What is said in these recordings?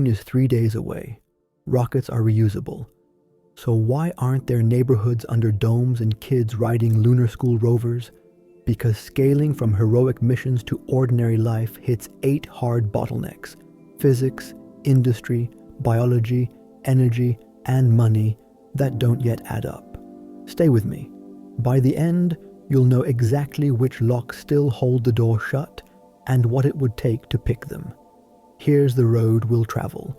is 3 days away. Rockets are reusable. So why aren't there neighborhoods under domes and kids riding lunar school rovers? Because scaling from heroic missions to ordinary life hits 8 hard bottlenecks: physics, industry, biology, energy, and money that don't yet add up. Stay with me. By the end, you'll know exactly which locks still hold the door shut and what it would take to pick them. Here's the road we'll travel.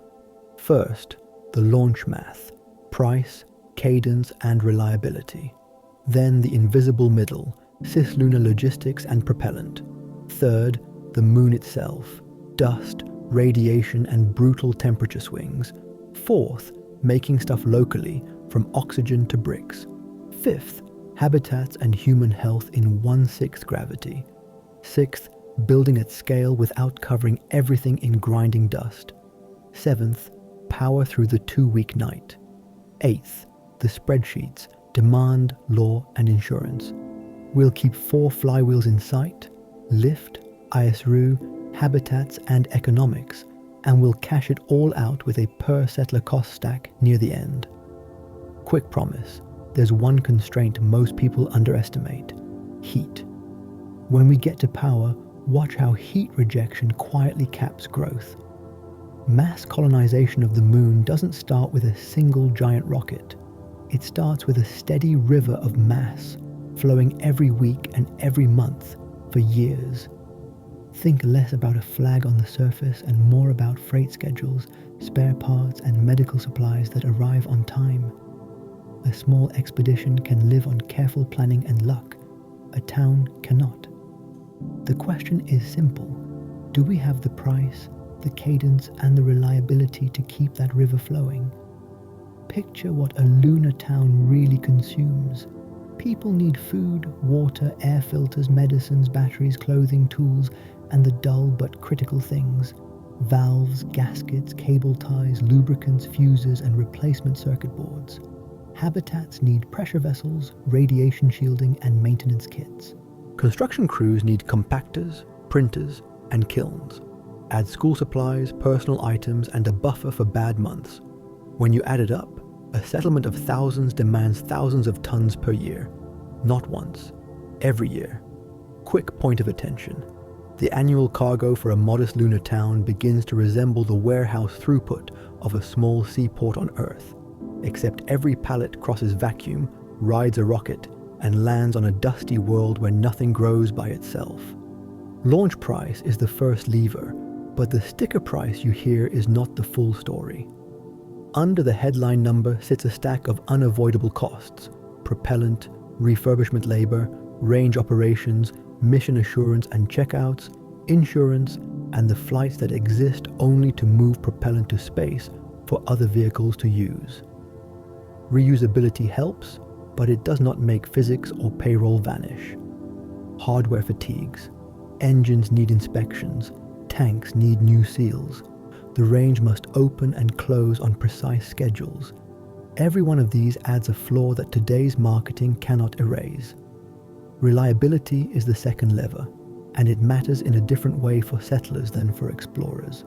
First, the launch math: price, cadence, and reliability. Then the invisible middle: cislunar logistics and propellant. Third, the moon itself: dust, radiation, and brutal temperature swings. Fourth, making stuff locally, from oxygen to bricks. Fifth, habitats and human health in 1/6 gravity. Sixth, building at scale without covering everything in grinding dust. Seventh, power through the 2-week night. Eighth, the spreadsheets: demand, law, and insurance. We'll keep 4 flywheels in sight: lift, ISRU, habitats, and economics, and we'll cash it all out with a per-settler cost stack near the end. Quick promise: there's one constraint most people underestimate: heat. When we get to power, watch how heat rejection quietly caps growth. Mass colonization of the moon doesn't start with a single giant rocket. It starts with a steady river of mass, flowing every week and every month for years. Think less about a flag on the surface and more about freight schedules, spare parts, and medical supplies that arrive on time. A small expedition can live on careful planning and luck. A town cannot. The question is simple: do we have the price, the cadence, and the reliability to keep that river flowing? Picture what a lunar town really consumes. People need food, water, air filters, medicines, batteries, clothing, tools, and the dull but critical things: valves, gaskets, cable ties, lubricants, fuses, and replacement circuit boards. Habitats need pressure vessels, radiation shielding, and maintenance kits. Construction crews need compactors, printers, and kilns. Add school supplies, personal items, and a buffer for bad months. When you add it up, a settlement of thousands demands thousands of tons per year. Not once, every year. Quick point of attention: the annual cargo for a modest lunar town begins to resemble the warehouse throughput of a small seaport on Earth, except every pallet crosses vacuum, rides a rocket, and lands on a dusty world where nothing grows by itself. Launch price is the first lever, but the sticker price you hear is not the full story. Under the headline number sits a stack of unavoidable costs: propellant, refurbishment labor, range operations, mission assurance and checkouts, insurance, and the flights that exist only to move propellant to space for other vehicles to use. Reusability helps, but it does not make physics or payroll vanish. Hardware fatigues. Engines need inspections. Tanks need new seals. The range must open and close on precise schedules. Every one of these adds a flaw that today's marketing cannot erase. Reliability is the second lever, and it matters in a different way for settlers than for explorers.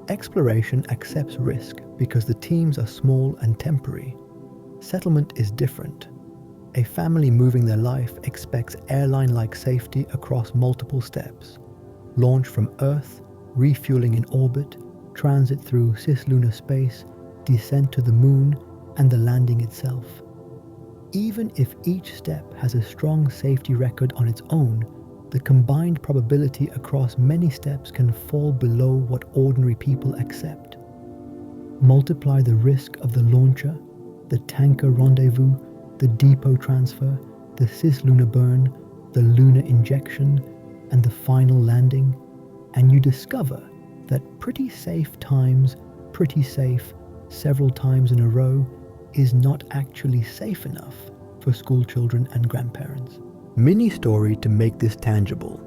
Exploration accepts risk because the teams are small and temporary. Settlement is different. A family moving their life expects airline-like safety across multiple steps: launch from Earth, refueling in orbit, transit through cislunar space, descent to the moon, and the landing itself. Even if each step has a strong safety record on its own, the combined probability across many steps can fall below what ordinary people accept. Multiply the risk of the launcher, the tanker rendezvous, the depot transfer, the cislunar burn, the lunar injection, and the final landing, and you discover that pretty safe times, pretty safe several times in a row, is not actually safe enough for school children and grandparents. Mini story to make this tangible.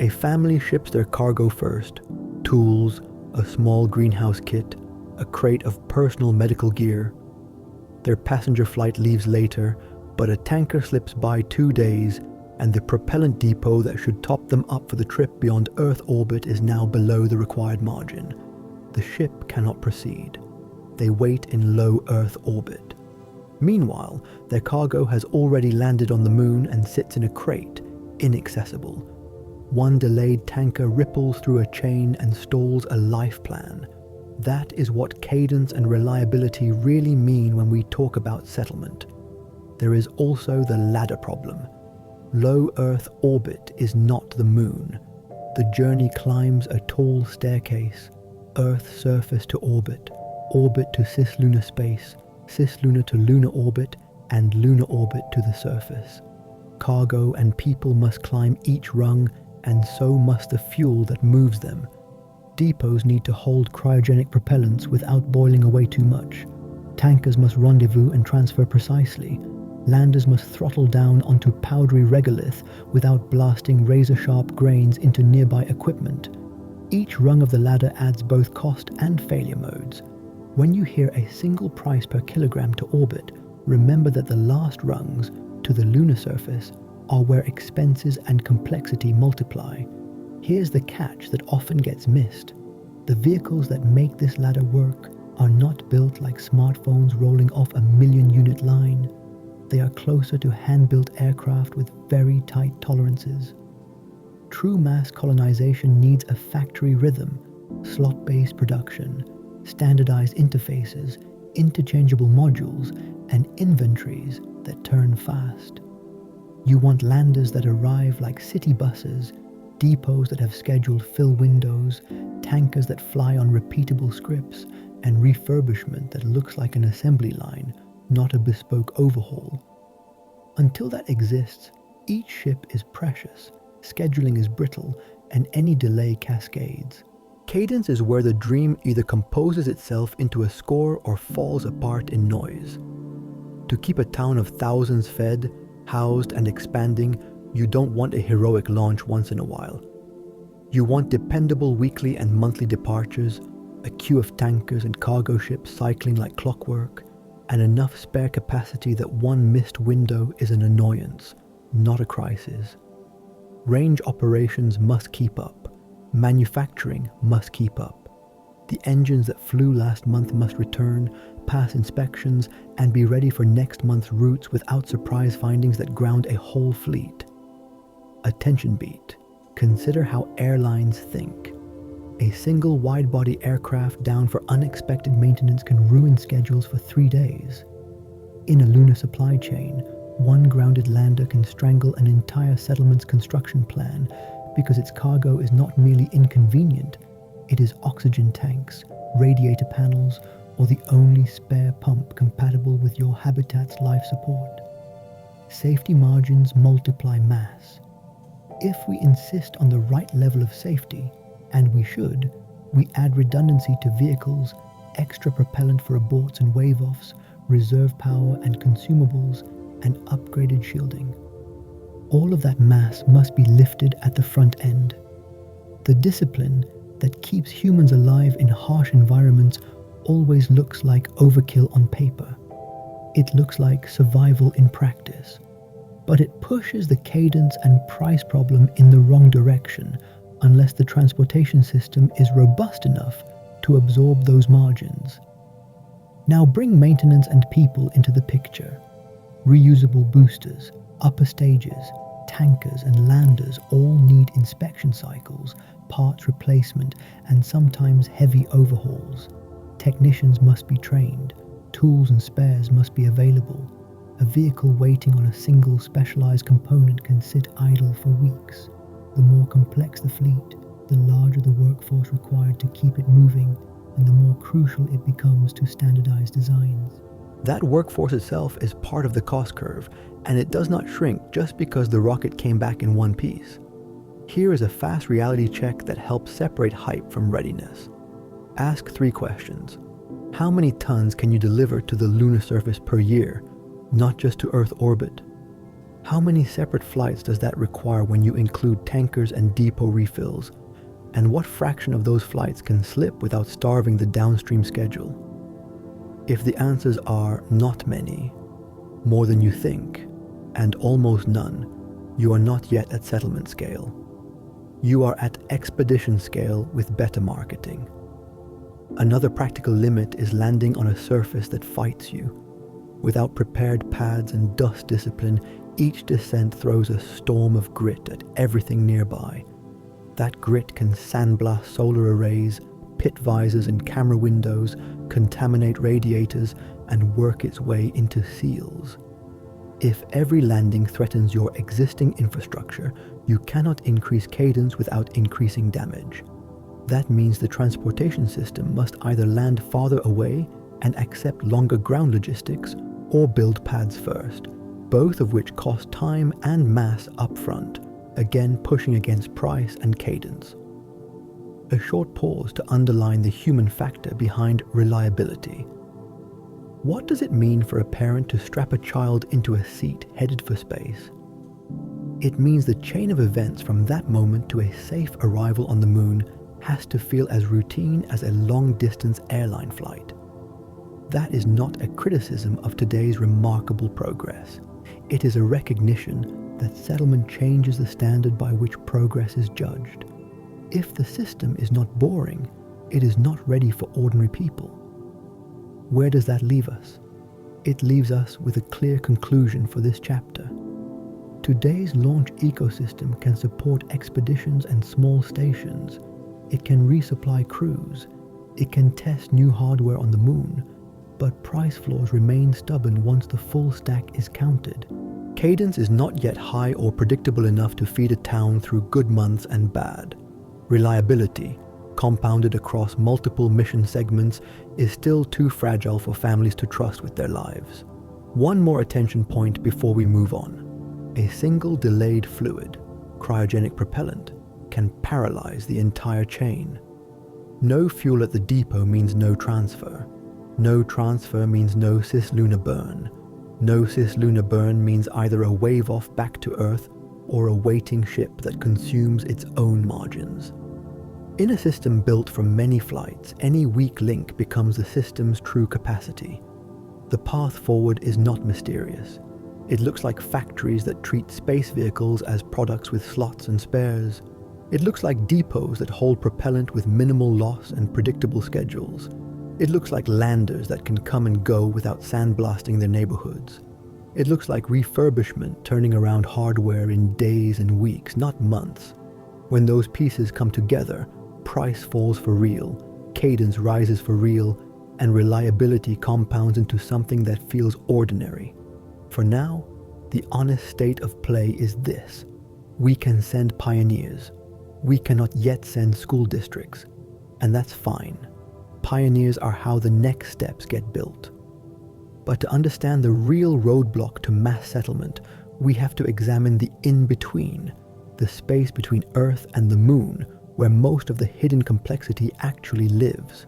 A family ships their cargo first: tools, a small greenhouse kit, a crate of personal medical gear. Their passenger flight leaves later, but a tanker slips by 2 days, and the propellant depot that should top them up for the trip beyond Earth orbit is now below the required margin. the ship cannot proceed. They wait in low Earth orbit. Meanwhile, their cargo has already landed on the moon and sits in a crate, inaccessible. One delayed tanker ripples through a chain and stalls a life plan. That is what cadence and reliability really mean when we talk about settlement. There is also the ladder problem. Low Earth orbit is not the moon. The journey climbs a tall staircase, Earth surface to orbit, orbit to cislunar space, cislunar to lunar orbit, and lunar orbit to the surface. Cargo and people must climb each rung, and so must the fuel that moves them. Depots need to hold cryogenic propellants without boiling away too much. Tankers must rendezvous and transfer precisely. Landers must throttle down onto powdery regolith without blasting razor-sharp grains into nearby equipment. Each rung of the ladder adds both cost and failure modes. When you hear a single price per kilogram to orbit, remember that the last rungs, to the lunar surface, are where expenses and complexity multiply. Here's the catch that often gets missed. The vehicles that make this ladder work are not built like smartphones rolling off a million-unit line. They are closer to hand-built aircraft with very tight tolerances. True mass colonization needs a factory rhythm, slot-based production, standardized interfaces, interchangeable modules, and inventories that turn fast. You want landers that arrive like city buses, depots that have scheduled fill windows, tankers that fly on repeatable scripts, and refurbishment that looks like an assembly line, not a bespoke overhaul. Until that exists, each ship is precious, scheduling is brittle, and any delay cascades. Cadence is where the dream either composes itself into a score or falls apart in noise. To keep a town of thousands fed, housed, and expanding, you don't want a heroic launch once in a while. You want dependable weekly and monthly departures, a queue of tankers and cargo ships cycling like clockwork, and enough spare capacity that one missed window is an annoyance, not a crisis. Range operations must keep up. Manufacturing must keep up. The engines that flew last month must return, pass inspections, and be ready for next month's routes without surprise findings that ground a whole fleet. Attention beat. Consider how airlines think. A single wide-body aircraft down for unexpected maintenance can ruin schedules for 3 days. In a lunar supply chain, one grounded lander can strangle an entire settlement's construction plan because its cargo is not merely inconvenient, it is oxygen tanks, radiator panels, or the only spare pump compatible with your habitat's life support. Safety margins multiply mass. If we insist on the right level of safety, and we should, we add redundancy to vehicles, extra propellant for aborts and wave-offs, reserve power and consumables, and upgraded shielding. All of that mass must be lifted at the front end. The discipline that keeps humans alive in harsh environments always looks like overkill on paper. It looks like survival in practice. But it pushes the cadence and price problem in the wrong direction unless the transportation system is robust enough to absorb those margins. Now bring maintenance and people into the picture. Reusable boosters, upper stages, tankers and landers all need inspection cycles, parts replacement, and sometimes heavy overhauls. Technicians must be trained, tools and spares must be available. A vehicle waiting on a single specialized component can sit idle for weeks. The more complex the fleet, the larger the workforce required to keep it moving, and the more crucial it becomes to standardize designs. That workforce itself is part of the cost curve, and it does not shrink just because the rocket came back in one piece. Here is a fast reality check that helps separate hype from readiness. Ask 3 questions. How many tons can you deliver to the lunar surface per year, not just to Earth orbit? How many separate flights does that require when you include tankers and depot refills? And what fraction of those flights can slip without starving the downstream schedule? If the answers are not many, more than you think, and almost none, you are not yet at settlement scale. You are at expedition scale with better marketing. Another practical limit is landing on a surface that fights you. Without prepared pads and dust discipline, each descent throws a storm of grit at everything nearby. That grit can sandblast solar arrays, pit visors and camera windows, contaminate radiators, and work its way into seals. If every landing threatens your existing infrastructure, you cannot increase cadence without increasing damage. That means the transportation system must either land farther away and accept longer ground logistics, or build pads first, both of which cost time and mass upfront, again pushing against price and cadence. A short pause to underline the human factor behind reliability. What does it mean for a parent to strap a child into a seat headed for space? It means the chain of events from that moment to a safe arrival on the moon has to feel as routine as a long-distance airline flight. That is not a criticism of today's remarkable progress. It is a recognition that settlement changes the standard by which progress is judged. If the system is not boring, it is not ready for ordinary people. Where does that leave us? It leaves us with a clear conclusion for this chapter. Today's launch ecosystem can support expeditions and small stations. It can resupply crews. It can test new hardware on the moon. But price floors remain stubborn once the full stack is counted. Cadence is not yet high or predictable enough to feed a town through good months and bad. Reliability, compounded across multiple mission segments, is still too fragile for families to trust with their lives. One more attention point before we move on. A single delayed fluid, cryogenic propellant, can paralyze the entire chain. No fuel at the depot means no transfer. No transfer means no cislunar burn. No cislunar burn means either a wave off back to Earth or a waiting ship that consumes its own margins. In a system built from many flights, any weak link becomes the system's true capacity. The path forward is not mysterious. It looks like factories that treat space vehicles as products with slots and spares. It looks like depots that hold propellant with minimal loss and predictable schedules. It looks like landers that can come and go without sandblasting their neighborhoods. It looks like refurbishment turning around hardware in days and weeks, not months. When those pieces come together, price falls for real, cadence rises for real, and reliability compounds into something that feels ordinary. For now, the honest state of play is this. We can send pioneers. We cannot yet send school districts, and that's fine. Pioneers are how the next steps get built. But to understand the real roadblock to mass settlement, we have to examine the in-between, the space between Earth and the moon, where most of the hidden complexity actually lives.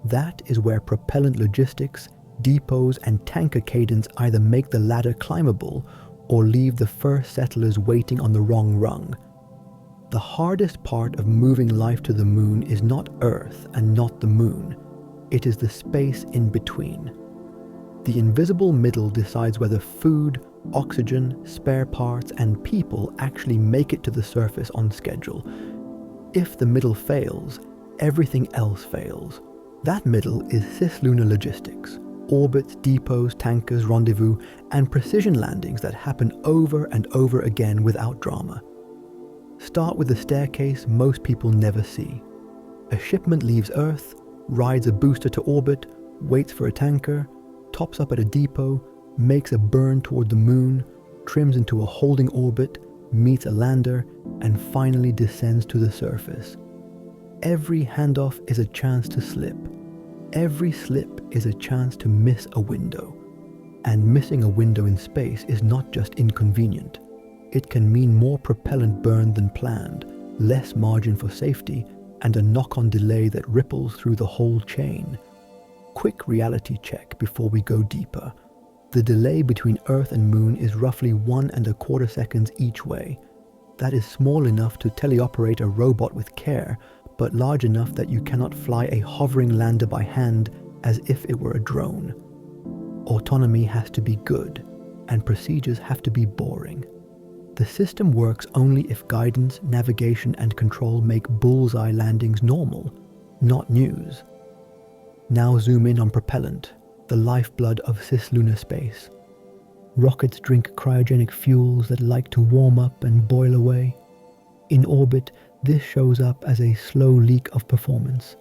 That is where propellant logistics, depots, and tanker cadence either make the ladder climbable or leave the first settlers waiting on the wrong rung. The hardest part of moving life to the moon is not Earth and not the moon. It is the space in between. The invisible middle decides whether food, oxygen, spare parts, and people actually make it to the surface on schedule. If the middle fails, everything else fails. That middle is cislunar logistics, orbits, depots, tankers, rendezvous, and precision landings that happen over and over again without drama. Start with the staircase most people never see. A shipment leaves Earth, rides a booster to orbit, waits for a tanker, tops up at a depot, makes a burn toward the moon, trims into a holding orbit, meets a lander, and finally descends to the surface. Every handoff is a chance to slip. Every slip is a chance to miss a window. And missing a window in space is not just inconvenient. It can mean more propellant burn than planned, less margin for safety, and a knock-on delay that ripples through the whole chain. Quick reality check before we go deeper. The delay between Earth and Moon is roughly 1¼ seconds each way. That is small enough to teleoperate a robot with care, but large enough that you cannot fly a hovering lander by hand as if it were a drone. Autonomy has to be good, and procedures have to be boring. The system works only if guidance, navigation, and control make bullseye landings normal, not news. Now zoom in on propellant, the lifeblood of cislunar space. Rockets drink cryogenic fuels that like to warm up and boil away. In orbit, this shows up as a slow leak of performance.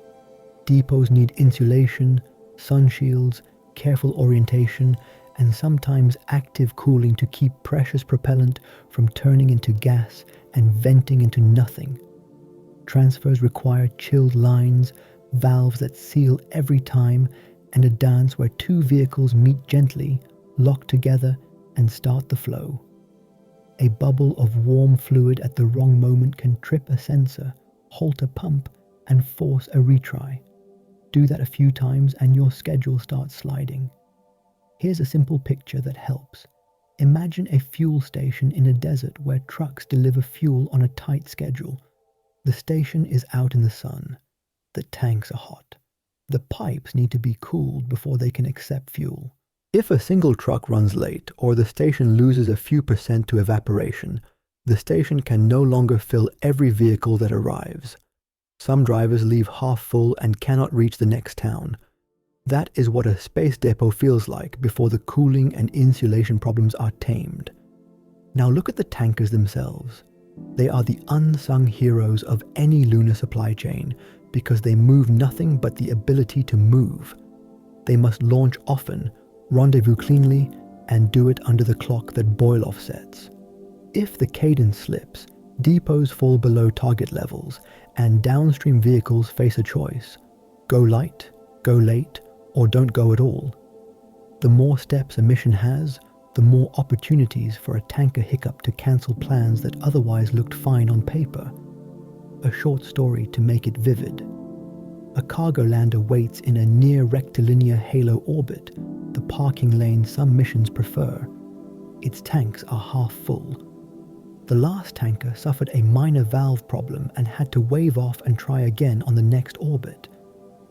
Depots need insulation, sun shields, careful orientation, and sometimes active cooling to keep precious propellant from turning into gas and venting into nothing. Transfers require chilled lines, valves that seal every time, and a dance where two vehicles meet gently, lock together, and start the flow. A bubble of warm fluid at the wrong moment can trip a sensor, halt a pump, and force a retry. Do that a few times and your schedule starts sliding. Here's a simple picture that helps. Imagine a fuel station in a desert where trucks deliver fuel on a tight schedule. The station is out in the sun. The tanks are hot. The pipes need to be cooled before they can accept fuel. If a single truck runs late or the station loses a few percent to evaporation, the station can no longer fill every vehicle that arrives. Some drivers leave half full and cannot reach the next town. That is what a space depot feels like before the cooling and insulation problems are tamed. Now look at the tankers themselves. They are the unsung heroes of any lunar supply chain because they move nothing but the ability to move. They must launch often, rendezvous cleanly, and do it under the clock that boil-off sets. If the cadence slips, depots fall below target levels, and downstream vehicles face a choice: go light, go late, or don't go at all. The more steps a mission has, the more opportunities for a tanker hiccup to cancel plans that otherwise looked fine on paper. A short story to make it vivid. A cargo lander waits in a near rectilinear halo orbit, the parking lane some missions prefer. Its tanks are half full. The last tanker suffered a minor valve problem and had to wave off and try again on the next orbit.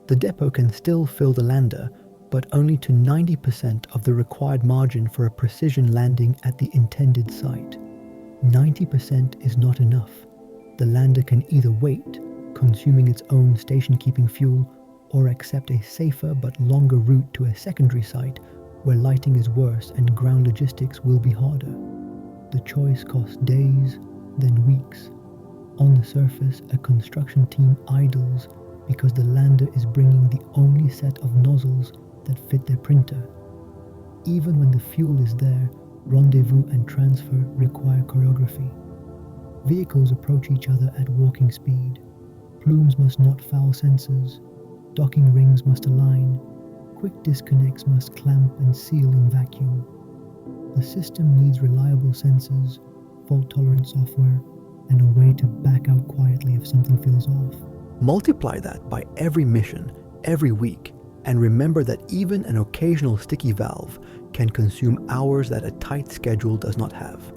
The depot can still fill the lander, but only to 90% of the required margin for a precision landing at the intended site. 90% is not enough. The lander can either wait, consuming its own station-keeping fuel, or accept a safer but longer route to a secondary site where lighting is worse and ground logistics will be harder. The choice costs days, then weeks. On the surface, a construction team idles because the lander is bringing the only set of nozzles that fit their printer. Even when the fuel is there, rendezvous and transfer require choreography. Vehicles approach each other at walking speed. Plumes must not foul sensors. Docking rings must align. Quick disconnects must clamp and seal in vacuum. The system needs reliable sensors, fault-tolerant software, and a way to back out quietly if something feels off. Multiply that by every mission, every week, and remember that even an occasional sticky valve can consume hours that a tight schedule does not have.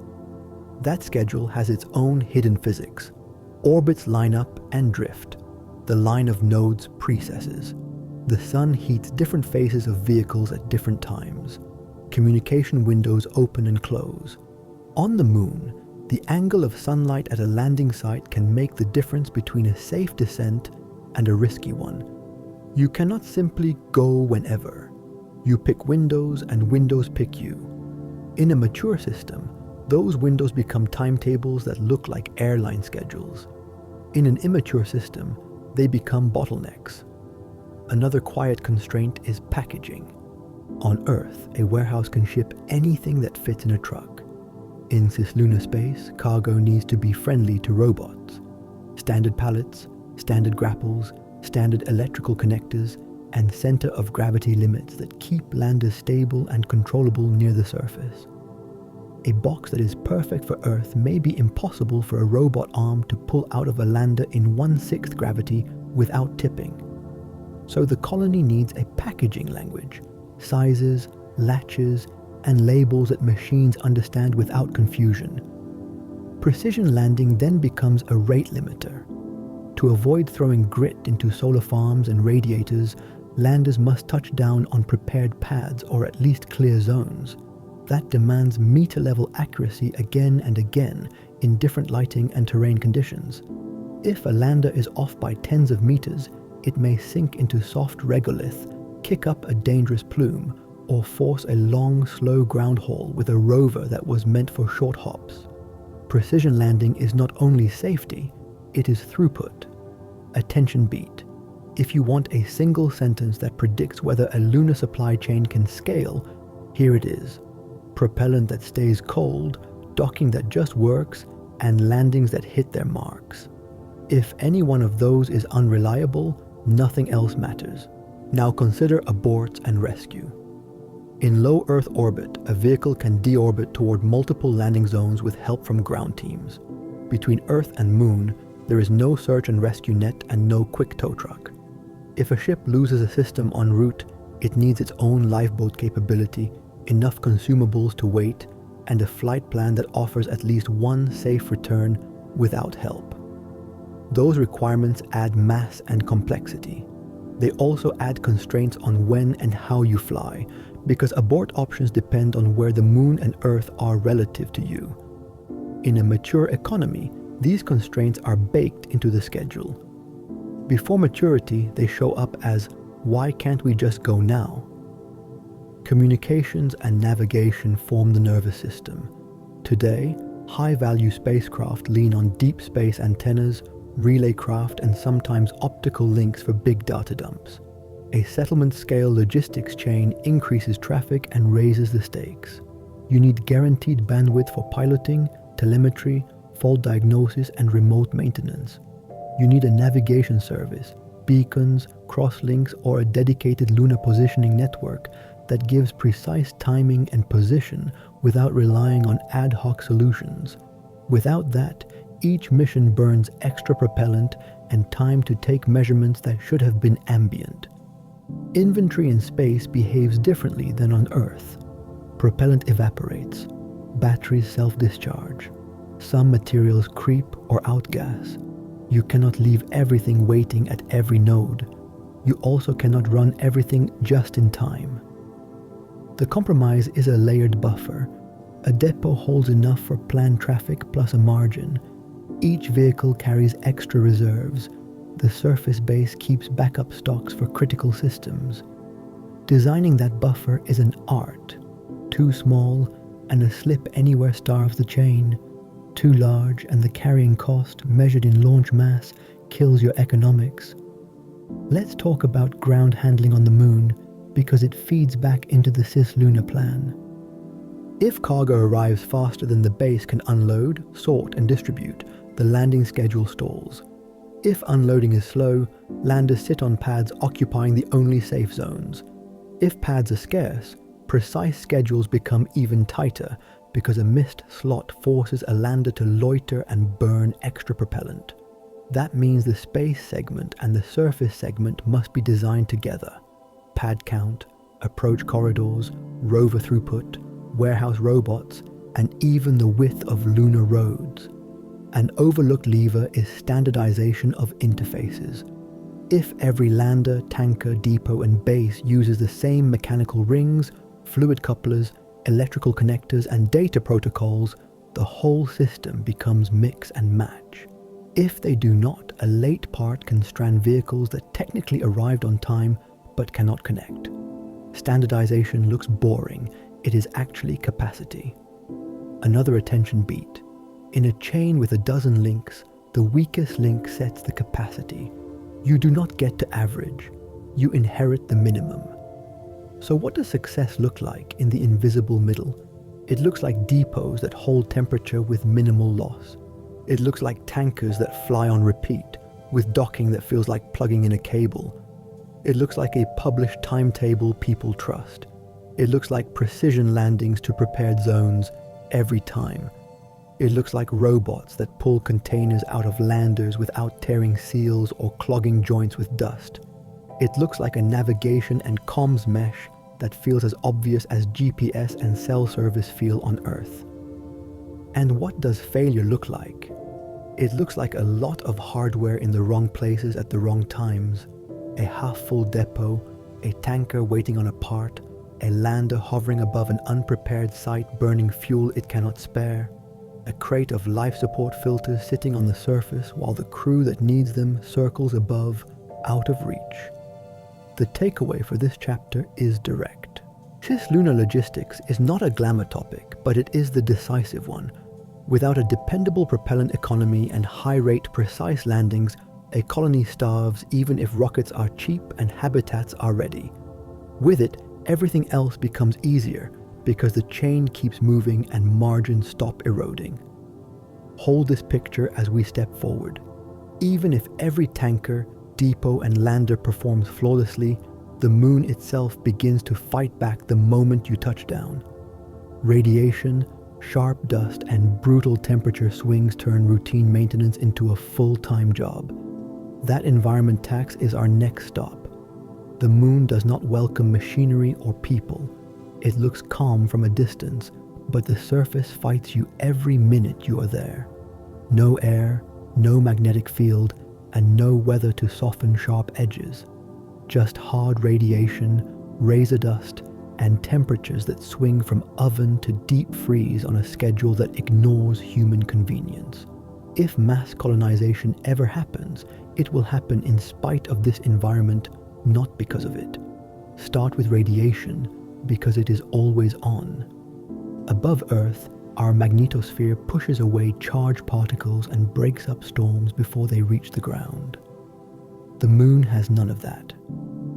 That schedule has its own hidden physics. Orbits line up and drift. The line of nodes precesses. The sun heats different faces of vehicles at different times. Communication windows open and close. On the moon, the angle of sunlight at a landing site can make the difference between a safe descent and a risky one. You cannot simply go whenever. You pick windows and windows pick you. In a mature system, those windows become timetables that look like airline schedules. In an immature system, they become bottlenecks. Another quiet constraint is packaging. On Earth, a warehouse can ship anything that fits in a truck. In cislunar space, cargo needs to be friendly to robots. Standard pallets, standard grapples, standard electrical connectors, and center of gravity limits that keep landers stable and controllable near the surface. A box that is perfect for Earth may be impossible for a robot arm to pull out of a lander in 1/6 gravity without tipping. So the colony needs a packaging language, sizes, latches, and labels that machines understand without confusion. Precision landing then becomes a rate limiter. To avoid throwing grit into solar farms and radiators, landers must touch down on prepared pads or at least clear zones. That demands meter-level accuracy again and again in different lighting and terrain conditions. If a lander is off by tens of meters, it may sink into soft regolith kick up a dangerous plume, or force a long, slow ground haul with a rover that was meant for short hops. Precision landing is not only safety, it is throughput. Attention beat. If you want a single sentence that predicts whether a lunar supply chain can scale, here it is. Propellant that stays cold, docking that just works, and landings that hit their marks. If any one of those is unreliable, nothing else matters. Now consider abort and rescue. In low Earth orbit, a vehicle can deorbit toward multiple landing zones with help from ground teams. Between Earth and Moon, there is no search and rescue net and no quick tow truck. If a ship loses a system en route, it needs its own lifeboat capability, enough consumables to wait, and a flight plan that offers at least one safe return without help. Those requirements add mass and complexity. They also add constraints on when and how you fly, because abort options depend on where the Moon and Earth are relative to you. In a mature economy, these constraints are baked into the schedule. Before maturity, they show up as, why can't we just go now? Communications and navigation form the nervous system. Today, high-value spacecraft lean on deep space antennas, relay craft, and sometimes optical links for big data dumps. A settlement-scale logistics chain increases traffic and raises the stakes. You need guaranteed bandwidth for piloting, telemetry, fault diagnosis, and remote maintenance. You need a navigation service, beacons, crosslinks, or a dedicated lunar positioning network that gives precise timing and position without relying on ad hoc solutions. Without that, each mission burns extra propellant and time to take measurements that should have been ambient. Inventory in space behaves differently than on Earth. Propellant evaporates. Batteries self-discharge. Some materials creep or outgas. You cannot leave everything waiting at every node. You also cannot run everything just in time. The compromise is a layered buffer. A depot holds enough for planned traffic plus a margin. Each vehicle carries extra reserves. The surface base keeps backup stocks for critical systems. Designing that buffer is an art. Too small, and a slip anywhere starves the chain. Too large, and the carrying cost, measured in launch mass, kills your economics. Let's talk about ground handling on the Moon, because it feeds back into the cislunar plan. If cargo arrives faster than the base can unload, sort, and distribute, the landing schedule stalls. If unloading is slow, landers sit on pads occupying the only safe zones. If pads are scarce, precise schedules become even tighter because a missed slot forces a lander to loiter and burn extra propellant. That means the space segment and the surface segment must be designed together. Pad count, approach corridors, rover throughput, warehouse robots, and even the width of lunar roads. An overlooked lever is standardization of interfaces. If every lander, tanker, depot, and base uses the same mechanical rings, fluid couplers, electrical connectors, and data protocols, the whole system becomes mix and match. If they do not, a late part can strand vehicles that technically arrived on time but cannot connect. Standardization looks boring. It is actually capacity. Another attention beat. In a chain with a dozen links, the weakest link sets the capacity. You do not get to average. You inherit the minimum. So what does success look like in the invisible middle? It looks like depots that hold temperature with minimal loss. It looks like tankers that fly on repeat, with docking that feels like plugging in a cable. It looks like a published timetable people trust. It looks like precision landings to prepared zones every time. It looks like robots that pull containers out of landers without tearing seals or clogging joints with dust. It looks like a navigation and comms mesh that feels as obvious as GPS and cell service feel on Earth. And what does failure look like? It looks like a lot of hardware in the wrong places at the wrong times. A half-full depot, a tanker waiting on a part, a lander hovering above an unprepared site burning fuel it cannot spare, a crate of life support filters sitting on the surface while the crew that needs them circles above, out of reach. The takeaway for this chapter is direct. Cislunar logistics is not a glamour topic, but it is the decisive one. Without a dependable propellant economy and high-rate precise landings, a colony starves even if rockets are cheap and habitats are ready. With it, everything else becomes easier because the chain keeps moving and margins stop eroding. Hold this picture as we step forward. Even if every tanker, depot, and lander performs flawlessly, the moon itself begins to fight back the moment you touch down. Radiation, sharp dust, and brutal temperature swings turn routine maintenance into a full-time job. That environment tax is our next stop. The moon does not welcome machinery or people. It looks calm from a distance, but the surface fights you every minute you are there. No air, no magnetic field, and no weather to soften sharp edges. Just hard radiation, razor dust, and temperatures that swing from oven to deep freeze on a schedule that ignores human convenience. If mass colonization ever happens, it will happen in spite of this environment, not because of it. Start with radiation, because it is always on. Above Earth, our magnetosphere pushes away charged particles and breaks up storms before they reach the ground. The moon has none of that.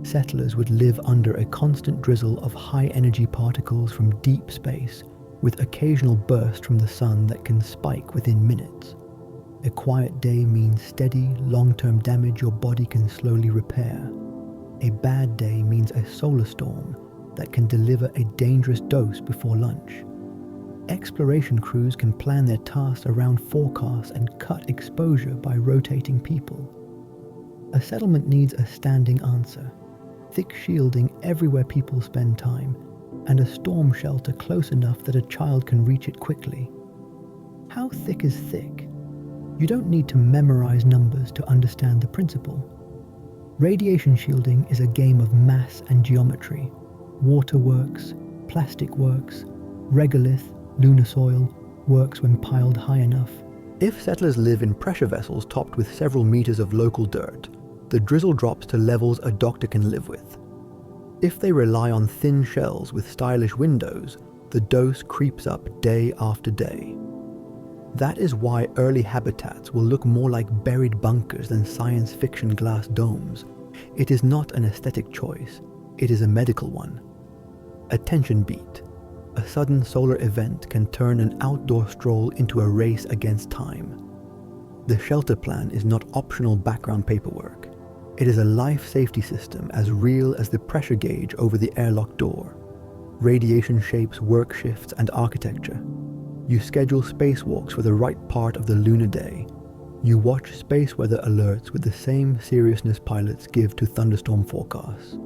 Settlers would live under a constant drizzle of high-energy particles from deep space, with occasional bursts from the sun that can spike within minutes. A quiet day means steady, long-term damage your body can slowly repair. A bad day means a solar storm that can deliver a dangerous dose before lunch. Exploration crews can plan their tasks around forecasts and cut exposure by rotating people. A settlement needs a standing answer, thick shielding everywhere people spend time, and a storm shelter close enough that a child can reach it quickly. How thick is thick? You don't need to memorize numbers to understand the principle. Radiation shielding is a game of mass and geometry. Water works, plastic works, regolith, lunar soil, works when piled high enough. If settlers live in pressure vessels topped with several meters of local dirt, the drizzle drops to levels a doctor can live with. If they rely on thin shells with stylish windows, the dose creeps up day after day. That is why early habitats will look more like buried bunkers than science fiction glass domes. It is not an aesthetic choice, it is a medical one. Attention beat. A sudden solar event can turn an outdoor stroll into a race against time. The shelter plan is not optional background paperwork. It is a life safety system as real as the pressure gauge over the airlock door. Radiation shapes work shifts and architecture. You schedule spacewalks for the right part of the lunar day. You watch space weather alerts with the same seriousness pilots give to thunderstorm forecasts.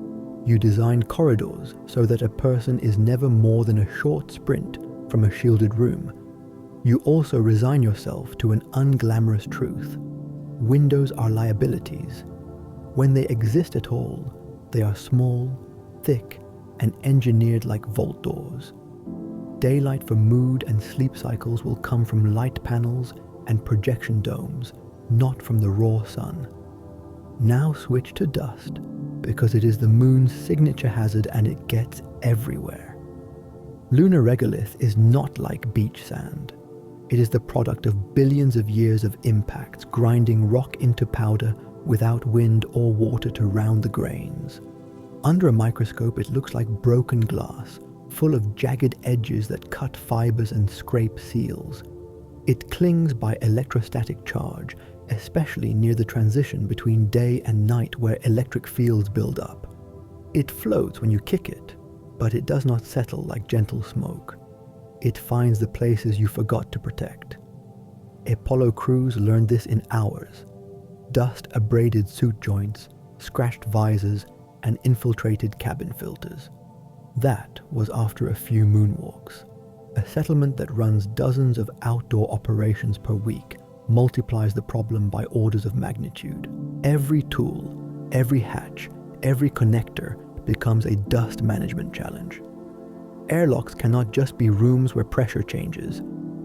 You design corridors so that a person is never more than a short sprint from a shielded room. You also resign yourself to an unglamorous truth. Windows are liabilities. When they exist at all, they are small, thick, and engineered like vault doors. Daylight for mood and sleep cycles will come from light panels and projection domes, not from the raw sun. Now switch to dust, because it is the moon's signature hazard and it gets everywhere. Lunar regolith is not like beach sand. It is the product of billions of years of impacts grinding rock into powder without wind or water to round the grains. Under a microscope, it looks like broken glass, full of jagged edges that cut fibers and scrape seals. It clings by electrostatic charge, especially near the transition between day and night where electric fields build up. It floats when you kick it, but it does not settle like gentle smoke. It finds the places you forgot to protect. Apollo crews learned this in hours. Dust abraded suit joints, scratched visors, and infiltrated cabin filters. That was after a few moonwalks. A settlement that runs dozens of outdoor operations per week multiplies the problem by orders of magnitude. Every tool, every hatch, every connector becomes a dust management challenge. Airlocks cannot just be rooms where pressure changes.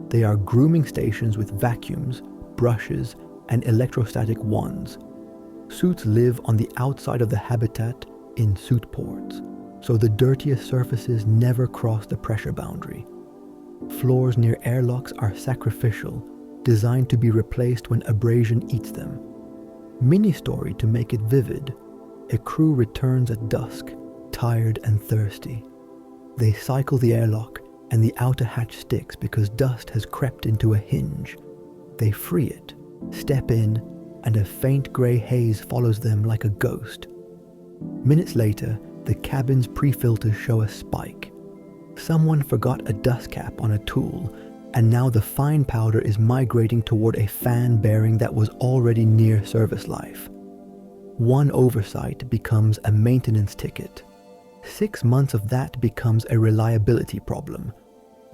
They are grooming stations with vacuums, brushes, and electrostatic wands. Suits live on the outside of the habitat, in suit ports, so the dirtiest surfaces never cross the pressure boundary. Floors near airlocks are sacrificial, designed to be replaced when abrasion eats them. Mini-story to make it vivid: a crew returns at dusk, tired and thirsty. They cycle the airlock and the outer hatch sticks because dust has crept into a hinge. They free it, step in, and a faint grey haze follows them like a ghost. Minutes later, the cabin's pre-filters show a spike. Someone forgot a dust cap on a tool, and now the fine powder is migrating toward a fan bearing that was already near service life. One oversight becomes a maintenance ticket. 6 months of that becomes a reliability problem.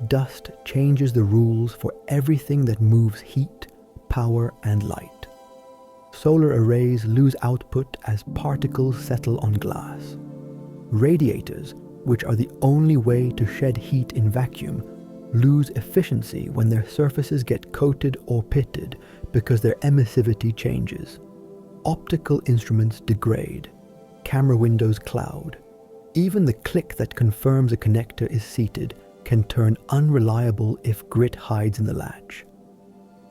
Dust changes the rules for everything that moves heat, power, and light. Solar arrays lose output as particles settle on glass. Radiators, which are the only way to shed heat in vacuum, lose efficiency when their surfaces get coated or pitted because their emissivity changes. Optical instruments degrade. Camera windows cloud. Even the click that confirms a connector is seated can turn unreliable if grit hides in the latch.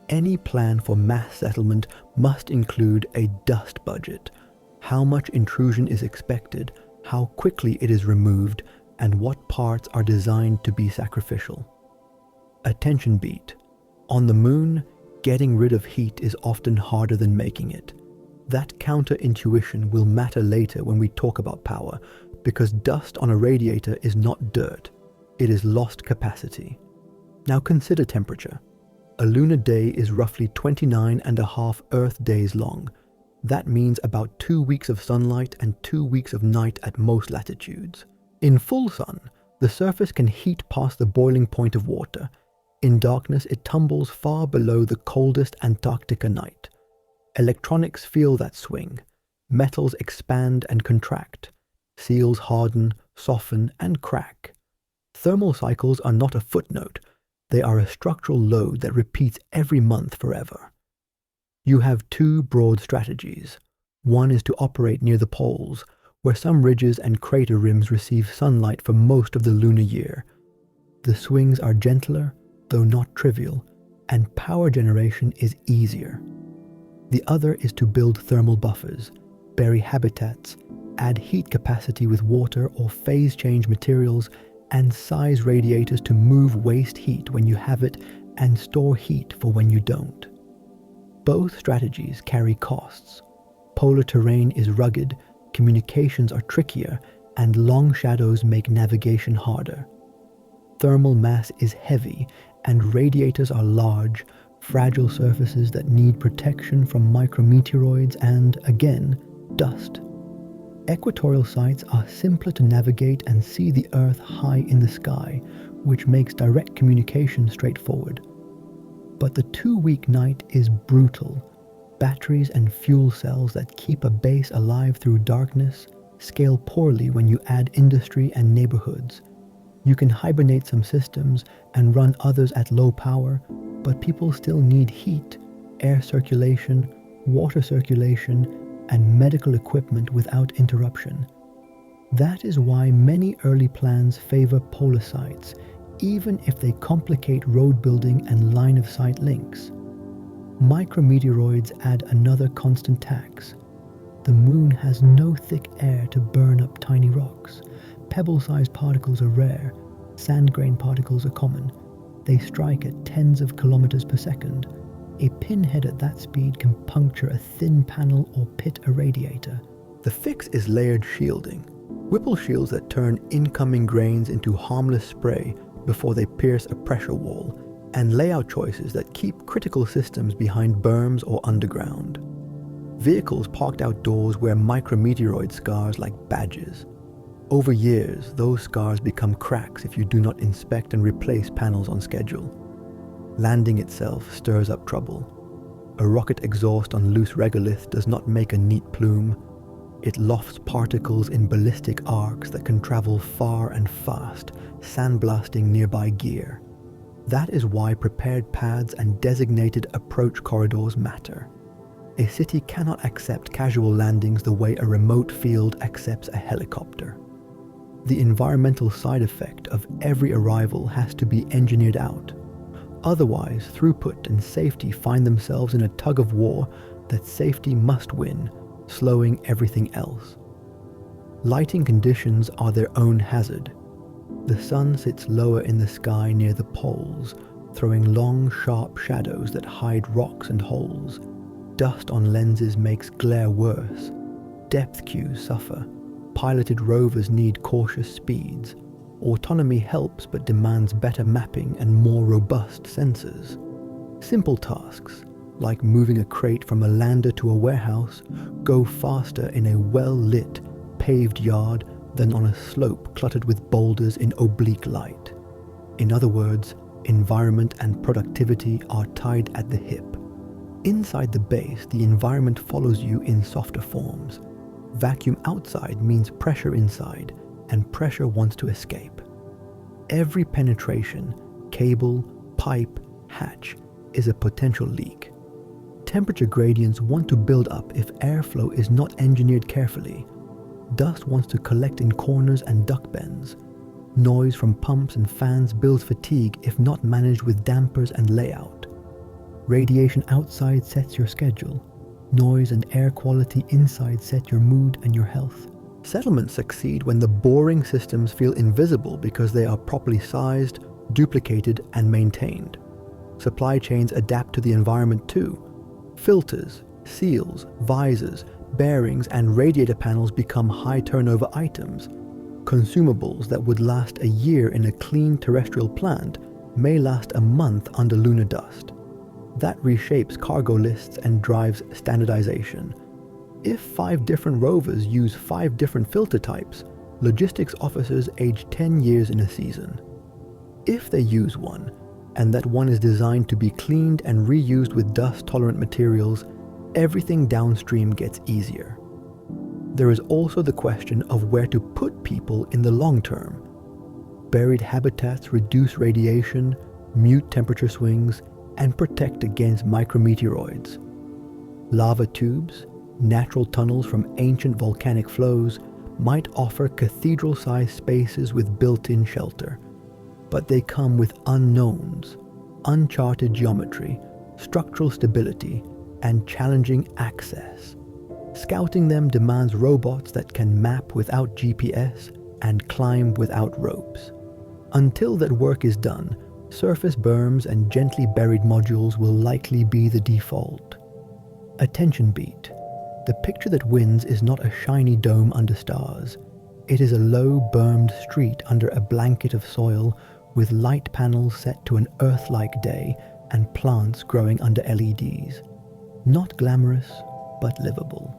Any plan for mass settlement must include a dust budget: how much intrusion is expected, how quickly it is removed, and what parts are designed to be sacrificial. Attention beat. On the moon, getting rid of heat is often harder than making it. That counterintuition will matter later when we talk about power, because dust on a radiator is not dirt, it is lost capacity. Now consider temperature. A lunar day is roughly 29.5 Earth days long. That means about 2 weeks of sunlight and 2 weeks of night at most latitudes. In full sun, the surface can heat past the boiling point of water. In darkness, it tumbles far below the coldest Antarctica night. Electronics feel that swing. Metals expand and contract. Seals harden, soften, and crack. Thermal cycles are not a footnote. They are a structural load that repeats every month forever. You have 2 broad strategies. One is to operate near the poles, where some ridges and crater rims receive sunlight for most of the lunar year. The swings are gentler, though not trivial, and power generation is easier. The other is to build thermal buffers, bury habitats, add heat capacity with water or phase change materials, and size radiators to move waste heat when you have it and store heat for when you don't. Both strategies carry costs. Polar terrain is rugged, communications are trickier, and long shadows make navigation harder. Thermal mass is heavy, and radiators are large, fragile surfaces that need protection from micrometeoroids and, again, dust. Equatorial sites are simpler to navigate and see the Earth high in the sky, which makes direct communication straightforward. But the 2-week night is brutal. Batteries and fuel cells that keep a base alive through darkness scale poorly when you add industry and neighborhoods. You can hibernate some systems and run others at low power, but people still need heat, air circulation, water circulation, and medical equipment without interruption. That is why many early plans favor polar sites, even if they complicate road building and line-of-sight links. Micrometeoroids add another constant tax. The moon has no thick air to burn up tiny rocks. Pebble-sized particles are rare. Sand grain particles are common. They strike at tens of kilometers per second. A pinhead at that speed can puncture a thin panel or pit a radiator. The fix is layered shielding. Whipple shields that turn incoming grains into harmless spray before they pierce a pressure wall, and layout choices that keep critical systems behind berms or underground. Vehicles parked outdoors wear micrometeoroid scars like badges. Over years, those scars become cracks if you do not inspect and replace panels on schedule. Landing itself stirs up trouble. A rocket exhaust on loose regolith does not make a neat plume. It lofts particles in ballistic arcs that can travel far and fast, sandblasting nearby gear. That is why prepared paths and designated approach corridors matter. A city cannot accept casual landings the way a remote field accepts a helicopter. The environmental side effect of every arrival has to be engineered out. Otherwise, throughput and safety find themselves in a tug of war that safety must win, slowing everything else. Lighting conditions are their own hazard. The sun sits lower in the sky near the poles, throwing long, sharp shadows that hide rocks and holes. Dust on lenses makes glare worse. Depth cues suffer. Piloted rovers need cautious speeds. Autonomy helps but demands better mapping and more robust sensors. Simple tasks, like moving a crate from a lander to a warehouse, go faster in a well-lit, paved yard than on a slope cluttered with boulders in oblique light. In other words, environment and productivity are tied at the hip. Inside the base, the environment follows you in softer forms. Vacuum outside means pressure inside, and pressure wants to escape. Every penetration, cable, pipe, hatch, is a potential leak. Temperature gradients want to build up if airflow is not engineered carefully. Dust wants to collect in corners and duct bends. Noise from pumps and fans builds fatigue if not managed with dampers and layout. Radiation outside sets your schedule. Noise and air quality inside set your mood and your health. Settlements succeed when the boring systems feel invisible because they are properly sized, duplicated, and maintained. Supply chains adapt to the environment too. Filters, seals, visors, bearings, and radiator panels become high-turnover items. Consumables that would last a year in a clean terrestrial plant may last a month under lunar dust. That reshapes cargo lists and drives standardization. If 5 different rovers use 5 different filter types, logistics officers age 10 years in a season. If they use one, and that one is designed to be cleaned and reused with dust-tolerant materials, everything downstream gets easier. There is also the question of where to put people in the long term. Buried habitats reduce radiation, mute temperature swings, and protect against micrometeoroids. Lava tubes, natural tunnels from ancient volcanic flows, might offer cathedral-sized spaces with built-in shelter, but they come with unknowns, uncharted geometry, structural stability, and challenging access. Scouting them demands robots that can map without GPS and climb without ropes. Until that work is done, surface berms and gently buried modules will likely be the default. Attention beat. The picture that wins is not a shiny dome under stars. It is a low, bermed street under a blanket of soil with light panels set to an Earth-like day and plants growing under LEDs. Not glamorous, but livable.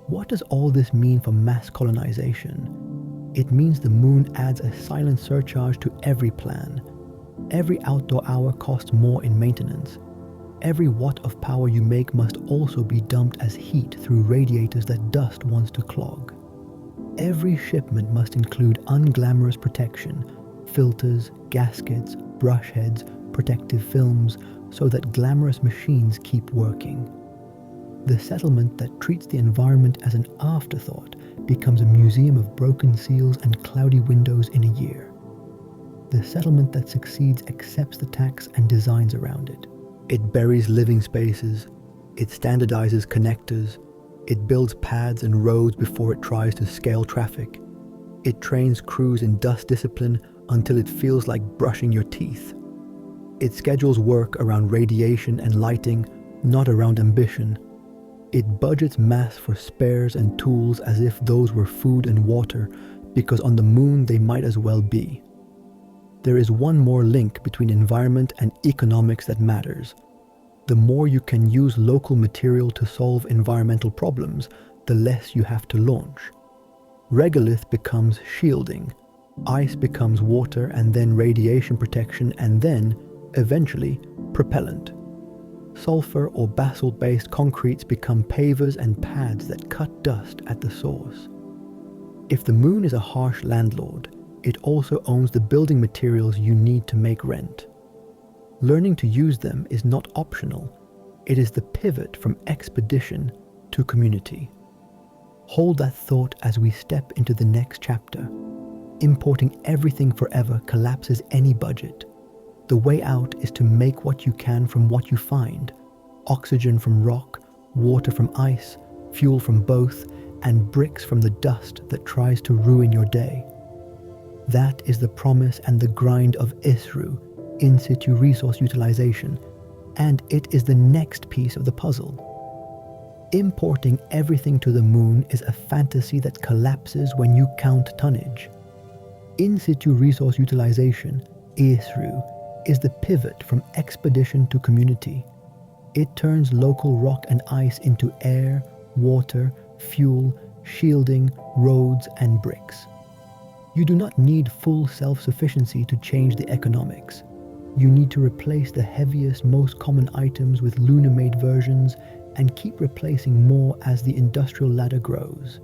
What does all this mean for mass colonization? It means the moon adds a silent surcharge to every plan. Every outdoor hour costs more in maintenance. Every watt of power you make must also be dumped as heat through radiators that dust wants to clog. Every shipment must include unglamorous protection, filters, gaskets, brush heads, protective films, so that glamorous machines keep working. The settlement that treats the environment as an afterthought becomes a museum of broken seals and cloudy windows in a year. The settlement that succeeds accepts the tax and designs around it. It buries living spaces, it standardizes connectors, it builds paths and roads before it tries to scale traffic. It trains crews in dust discipline until it feels like brushing your teeth. It schedules work around radiation and lighting, not around ambition. It budgets mass for spares and tools as if those were food and water, because on the moon they might as well be. There is one more link between environment and economics that matters. The more you can use local material to solve environmental problems, the less you have to launch. Regolith becomes shielding, ice becomes water and then radiation protection and then, eventually, propellant. Sulfur or basalt-based concretes become pavers and pads that cut dust at the source. If the moon is a harsh landlord, it also owns the building materials you need to make rent. Learning to use them is not optional. It is the pivot from expedition to community. Hold that thought as we step into the next chapter. Importing everything forever collapses any budget. The way out is to make what you can from what you find. Oxygen from rock, water from ice, fuel from both, and bricks from the dust that tries to ruin your day. That is the promise and the grind of ISRU, in situ resource utilization, and it is the next piece of the puzzle. Importing everything to the moon is a fantasy that collapses when you count tonnage. In situ resource utilization, ISRU, is the pivot from expedition to community. It turns local rock and ice into air, water, fuel, shielding, roads, and bricks. You do not need full self-sufficiency to change the economics. You need to replace the heaviest, most common items with lunar-made versions and keep replacing more as the industrial ladder grows.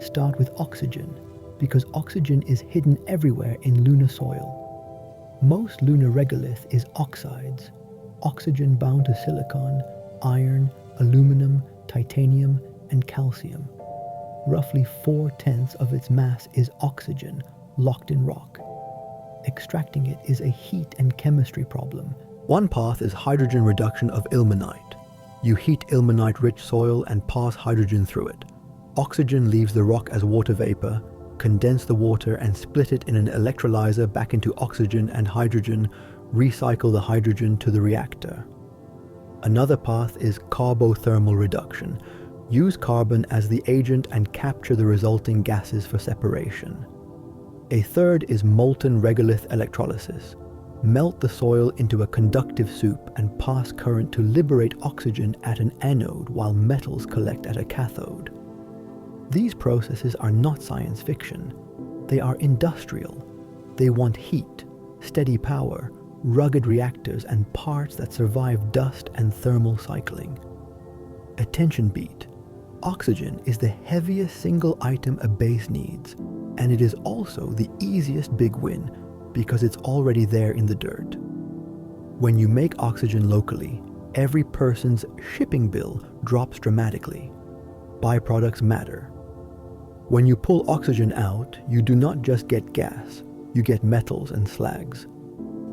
Start with oxygen, because oxygen is hidden everywhere in lunar soil. Most lunar regolith is oxides, oxygen bound to silicon, iron, aluminum, titanium, and calcium. Roughly 4/10 of its mass is oxygen, locked in rock. Extracting it is a heat and chemistry problem. One path is hydrogen reduction of ilmenite. You heat ilmenite-rich soil and pass hydrogen through it. Oxygen leaves the rock as water vapor, condense the water and split it in an electrolyzer back into oxygen and hydrogen, recycle the hydrogen to the reactor. Another path is carbothermal reduction. Use carbon as the agent and capture the resulting gases for separation. A third is molten regolith electrolysis. Melt the soil into a conductive soup and pass current to liberate oxygen at an anode while metals collect at a cathode. These processes are not science fiction. They are industrial. They want heat, steady power, rugged reactors, and parts that survive dust and thermal cycling. Attention beat. Oxygen is the heaviest single item a base needs, and it is also the easiest big win because it's already there in the dirt. When you make oxygen locally, every person's shipping bill drops dramatically. Byproducts matter. When you pull oxygen out, you do not just get gas, you get metals and slags.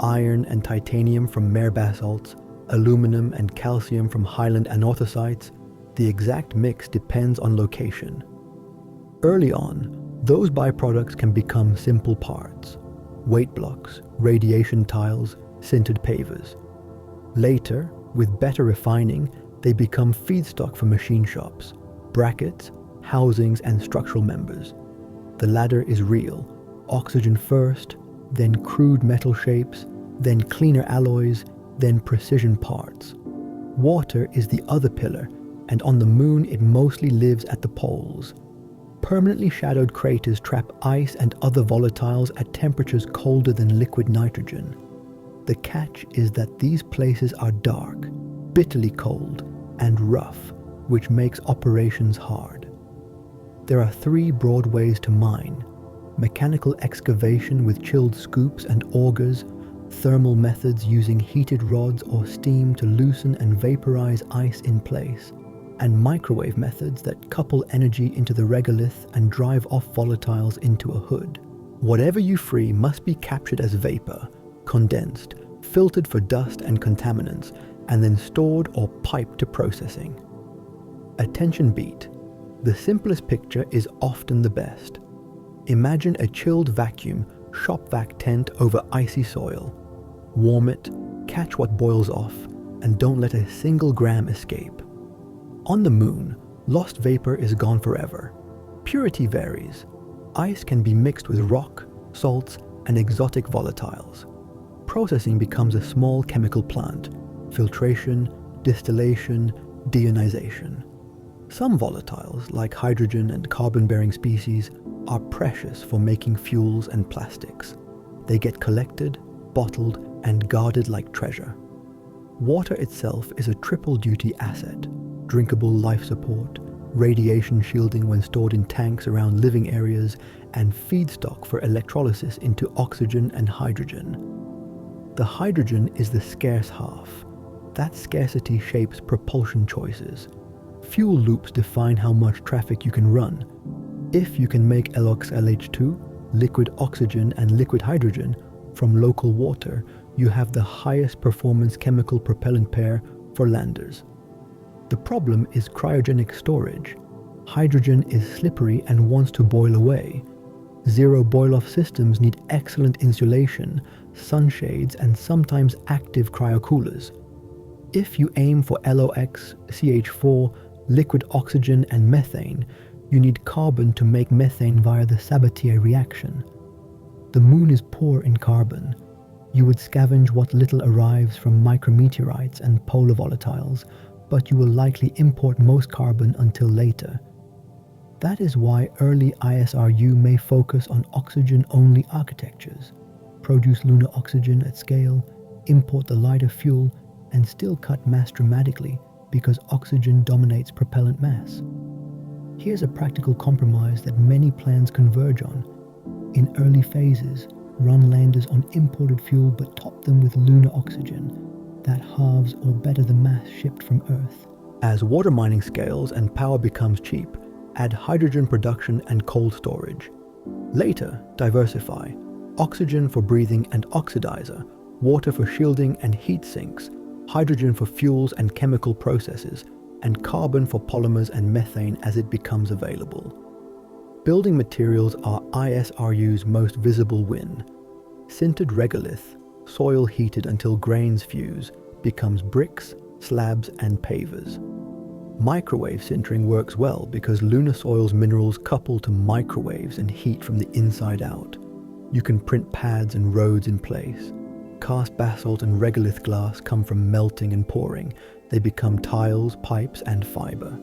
Iron and titanium from mare basalts, aluminum and calcium from highland anorthosites. The exact mix depends on location. Early on, those byproducts can become simple parts: weight blocks, radiation tiles, sintered pavers. Later, with better refining, they become feedstock for machine shops, brackets, housings, and structural members. The ladder is real: oxygen first, then crude metal shapes, then cleaner alloys, then precision parts. Water is the other pillar, and on the moon it mostly lives at the poles. Permanently shadowed craters trap ice and other volatiles at temperatures colder than liquid nitrogen. The catch is that these places are dark, bitterly cold, and rough, which makes operations hard. There are 3 broad ways to mine: mechanical excavation with chilled scoops and augers, thermal methods using heated rods or steam to loosen and vaporize ice in place, and microwave methods that couple energy into the regolith and drive off volatiles into a hood. Whatever you free must be captured as vapor, condensed, filtered for dust and contaminants, and then stored or piped to processing. Attention beat. The simplest picture is often the best. Imagine a chilled vacuum shop vac tent over icy soil. Warm it, catch what boils off, and don't let a single gram escape. On the moon, lost vapor is gone forever. Purity varies. Ice can be mixed with rock, salts, and exotic volatiles. Processing becomes a small chemical plant: filtration, distillation, deionization. Some volatiles, like hydrogen and carbon-bearing species, are precious for making fuels and plastics. They get collected, bottled, and guarded like treasure. Water itself is a triple-duty asset: drinkable life support, radiation shielding when stored in tanks around living areas, and feedstock for electrolysis into oxygen and hydrogen. The hydrogen is the scarce half. That scarcity shapes propulsion choices. Fuel loops define how much traffic you can run. If you can make LOX-LH2, liquid oxygen and liquid hydrogen, from local water, you have the highest performance chemical propellant pair for landers. The problem is cryogenic storage. Hydrogen is slippery and wants to boil away. Zero boil-off systems need excellent insulation, sunshades, and sometimes active cryocoolers. If you aim for LOX, CH4, liquid oxygen, and methane, you need carbon to make methane via the Sabatier reaction. The moon is poor in carbon. You would scavenge what little arrives from micrometeorites and polar volatiles, but you will likely import most carbon until later. That is why early ISRU may focus on oxygen-only architectures, produce lunar oxygen at scale, import the lighter fuel, and still cut mass dramatically because oxygen dominates propellant mass. Here's a practical compromise that many plans converge on. In early phases, run landers on imported fuel but top them with lunar oxygen. That halves or better the mass shipped from Earth. As water mining scales and power becomes cheap, add hydrogen production and cold storage. Later, diversify. Oxygen for breathing and oxidizer, water for shielding and heat sinks, hydrogen for fuels and chemical processes, and carbon for polymers and methane as it becomes available. Building materials are ISRU's most visible win. Sintered regolith, soil heated until grains fuse, becomes bricks, slabs, and pavers. Microwave sintering works well because lunar soil's minerals couple to microwaves and heat from the inside out. You can print pads and roads in place. Cast basalt and regolith glass come from melting and pouring. They become tiles, pipes, and fiber.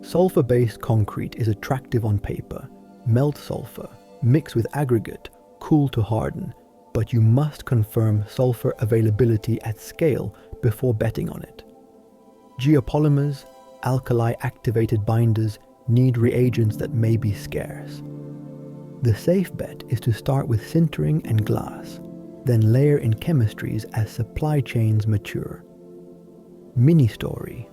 Sulfur-based concrete is attractive on paper. Melt sulfur, mix with aggregate, cool to harden, but you must confirm sulfur availability at scale before betting on it. Geopolymers, alkali-activated binders need reagents that may be scarce. The safe bet is to start with sintering and glass, then layer in chemistries as supply chains mature. Mini-story.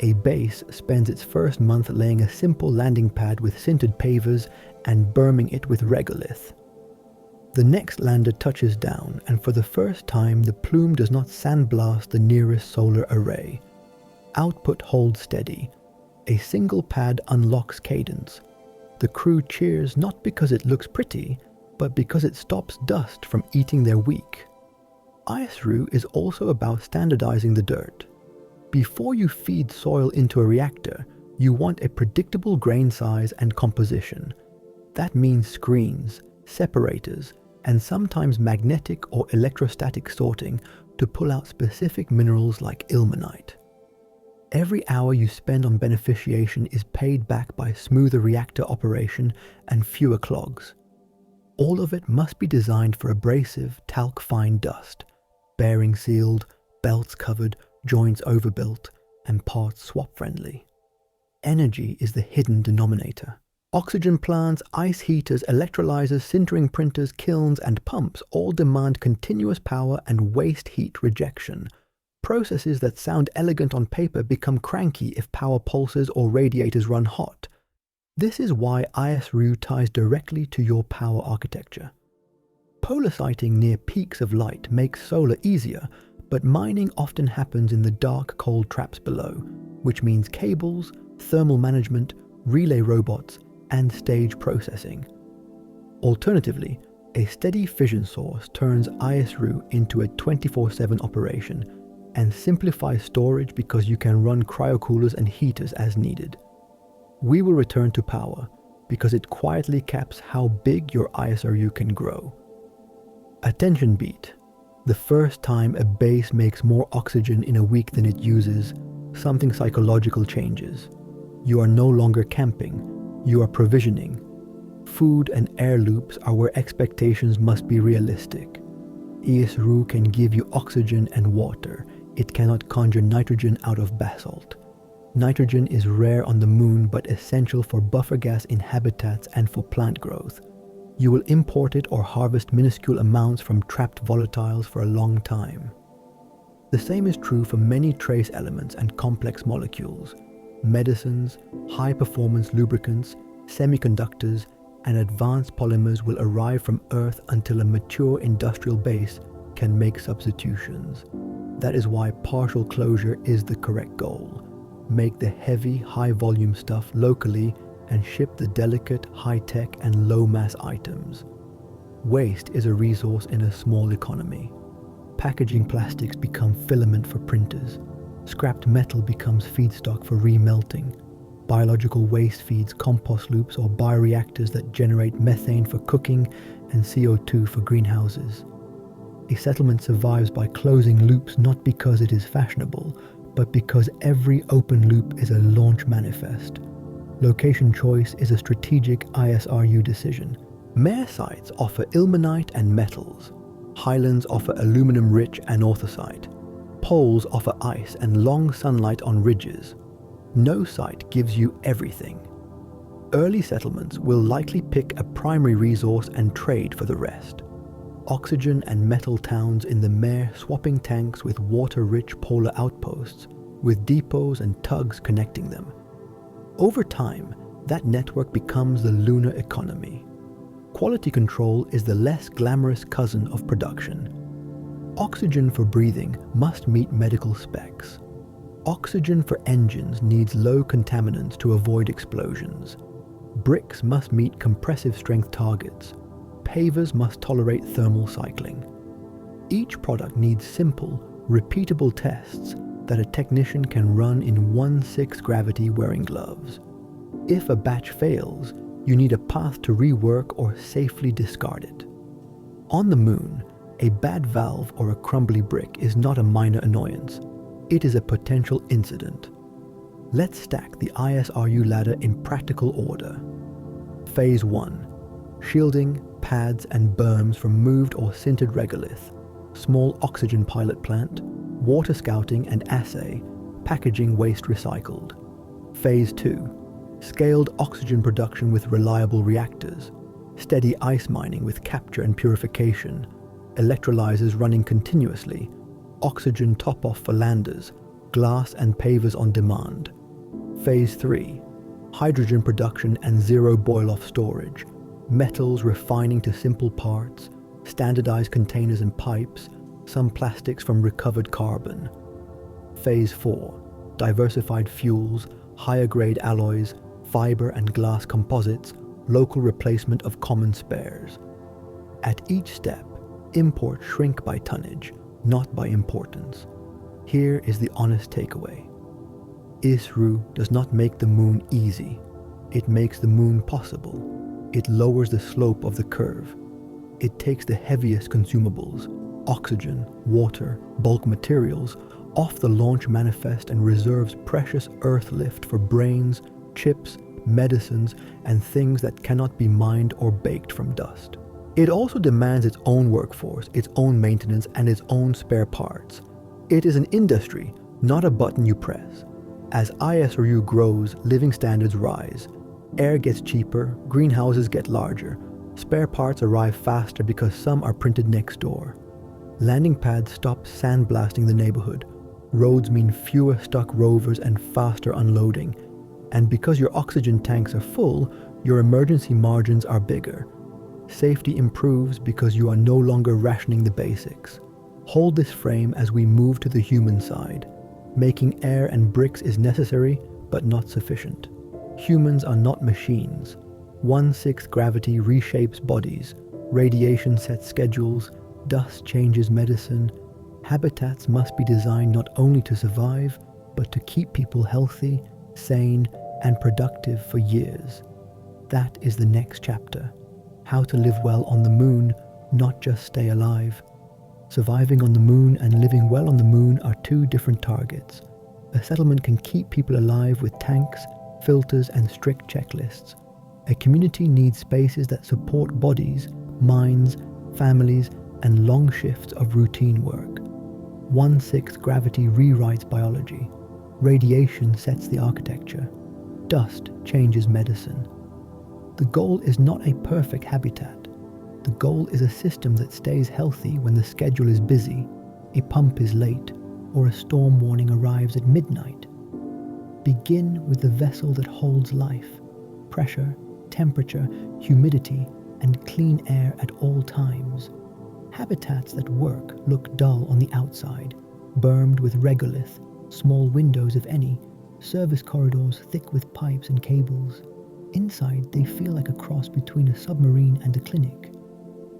A base spends its first month laying a simple landing pad with sintered pavers and berming it with regolith. The next lander touches down, and for the first time the plume does not sandblast the nearest solar array. Output holds steady. A single pad unlocks cadence. The crew cheers not because it looks pretty, but because it stops dust from eating their week. ISRU is also about standardizing the dirt. Before you feed soil into a reactor, you want a predictable grain size and composition. That means screens, separators, and sometimes magnetic or electrostatic sorting to pull out specific minerals like ilmenite. Every hour you spend on beneficiation is paid back by smoother reactor operation and fewer clogs. All of it must be designed for abrasive, talc-fine dust, bearing sealed, belts covered, joints overbuilt, and parts swap-friendly. Energy is the hidden denominator. Oxygen plants, ice heaters, electrolyzers, sintering printers, kilns, and pumps all demand continuous power and waste heat rejection. Processes that sound elegant on paper become cranky if power pulses or radiators run hot. This is why ISRU ties directly to your power architecture. Polar sighting near peaks of light makes solar easier, but mining often happens in the dark, cold traps below, which means cables, thermal management, relay robots, and stage processing. Alternatively, a steady fission source turns ISRU into a 24/7 operation and simplifies storage because you can run cryocoolers and heaters as needed. We will return to power because it quietly caps how big your ISRU can grow. Attention beat. The first time a base makes more oxygen in a week than it uses, something psychological changes. You are no longer camping, you are provisioning. Food and air loops are where expectations must be realistic. ISRU can give you oxygen and water. It cannot conjure nitrogen out of basalt. Nitrogen is rare on the moon but essential for buffer gas in habitats and for plant growth. You will import it or harvest minuscule amounts from trapped volatiles for a long time. The same is true for many trace elements and complex molecules. Medicines, high-performance lubricants, semiconductors, and advanced polymers will arrive from Earth until a mature industrial base can make substitutions. That is why partial closure is the correct goal. Make the heavy, high-volume stuff locally and ship the delicate, high-tech, and low-mass items. Waste is a resource in a small economy. Packaging plastics become filament for printers. Scrapped metal becomes feedstock for remelting. Biological waste feeds compost loops or bioreactors that generate methane for cooking and CO2 for greenhouses. A settlement survives by closing loops not because it is fashionable, but because every open loop is a launch manifest. Location choice is a strategic ISRU decision. Mare sites offer ilmenite and metals. Highlands offer aluminum-rich anorthosite. Poles offer ice and long sunlight on ridges. No site gives you everything. Early settlements will likely pick a primary resource and trade for the rest. Oxygen and metal towns in the mare swapping tanks with water-rich polar outposts, with depots and tugs connecting them. Over time, that network becomes the lunar economy. Quality control is the less glamorous cousin of production. Oxygen for breathing must meet medical specs. Oxygen for engines needs low contaminants to avoid explosions. Bricks must meet compressive strength targets. Pavers must tolerate thermal cycling. Each product needs simple, repeatable tests that a technician can run in 1/6 gravity wearing gloves. If a batch fails, you need a path to rework or safely discard it. On the moon, a bad valve or a crumbly brick is not a minor annoyance. It is a potential incident. Let's stack the ISRU ladder in practical order. Phase 1. Shielding, pads, and berms from moved or sintered regolith. Small oxygen pilot plant. Water scouting and assay. Packaging waste recycled. Phase 2. Scaled oxygen production with reliable reactors. Steady ice mining with capture and purification. Electrolyzers running continuously. Oxygen top-off for landers. Glass and pavers on demand. Phase 3. Hydrogen production and zero boil-off storage. Metals refining to simple parts. Standardized containers and pipes. Some plastics from recovered carbon. Phase 4. Diversified fuels. Higher-grade alloys. Fiber and glass composites. Local replacement of common spares. At each step, imports shrink by tonnage, not by importance. Here is the honest takeaway. ISRU does not make the moon easy. It makes the moon possible. It lowers the slope of the curve. It takes the heaviest consumables, oxygen, water, bulk materials, off the launch manifest and reserves precious earth lift for brains, chips, medicines, and things that cannot be mined or baked from dust. It also demands its own workforce, its own maintenance, and its own spare parts. It is an industry, not a button you press. As ISRU grows, living standards rise. Air gets cheaper, greenhouses get larger. Spare parts arrive faster because some are printed next door. Landing pads stop sandblasting the neighborhood. Roads mean fewer stuck rovers and faster unloading. And because your oxygen tanks are full, your emergency margins are bigger. Safety improves because you are no longer rationing the basics. Hold this frame as we move to the human side. Making air and bricks is necessary, but not sufficient. Humans are not machines. 1/6 gravity reshapes bodies. Radiation sets schedules. Dust changes medicine. Habitats must be designed not only to survive, but to keep people healthy, sane, and productive for years. That is the next chapter. How to live well on the moon, not just stay alive. Surviving on the moon and living well on the moon are two different targets. A settlement can keep people alive with tanks, filters, and strict checklists. A community needs spaces that support bodies, minds, families, and long shifts of routine work. 1/6 gravity rewrites biology. Radiation sets the architecture. Dust changes medicine. The goal is not a perfect habitat. The goal is a system that stays healthy when the schedule is busy, a pump is late, or a storm warning arrives at midnight. Begin with the vessel that holds life: pressure, temperature, humidity, and clean air at all times. Habitats that work look dull on the outside, bermed with regolith, small windows if any, service corridors thick with pipes and cables. Inside, they feel like a cross between a submarine and a clinic.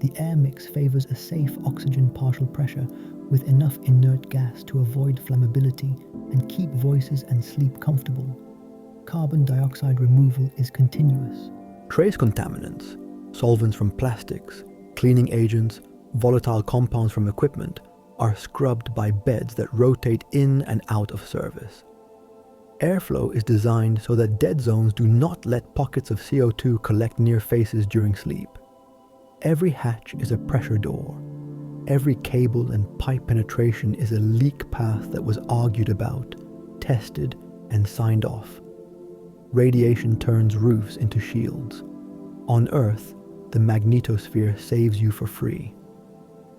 The air mix favors a safe oxygen partial pressure with enough inert gas to avoid flammability and keep voices and sleep comfortable. Carbon dioxide removal is continuous. Trace contaminants, solvents from plastics, cleaning agents, volatile compounds from equipment, are scrubbed by beds that rotate in and out of service. Airflow is designed so that dead zones do not let pockets of CO2 collect near faces during sleep. Every hatch is a pressure door. Every cable and pipe penetration is a leak path that was argued about, tested, and signed off. Radiation turns roofs into shields. On Earth, the magnetosphere saves you for free.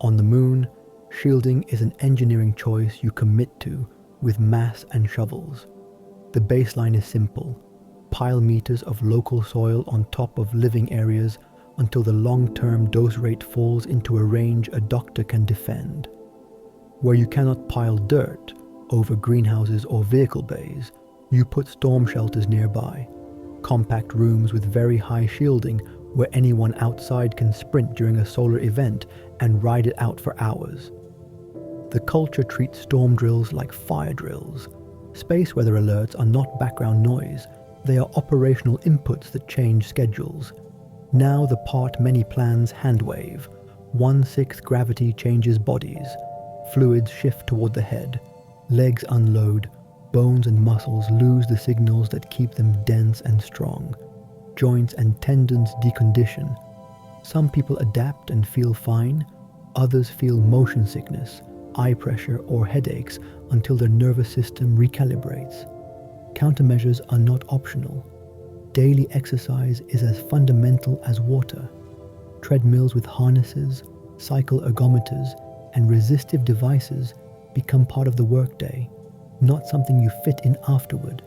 On the Moon, shielding is an engineering choice you commit to with mass and shovels. The baseline is simple: pile meters of local soil on top of living areas until the long-term dose rate falls into a range a doctor can defend. Where you cannot pile dirt over greenhouses or vehicle bays, you put storm shelters nearby, compact rooms with very high shielding where anyone outside can sprint during a solar event and ride it out for hours. The culture treats storm drills like fire drills. Space weather alerts are not background noise, they are operational inputs that change schedules. Now the part many plans handwave. 1/6 gravity changes bodies. Fluids shift toward the head. Legs unload. Bones and muscles lose the signals that keep them dense and strong. Joints and tendons decondition. Some people adapt and feel fine. Others feel motion sickness, eye pressure, or headaches until their nervous system recalibrates. Countermeasures are not optional. Daily exercise is as fundamental as water. Treadmills with harnesses, cycle ergometers, and resistive devices become part of the workday, not something you fit in afterward.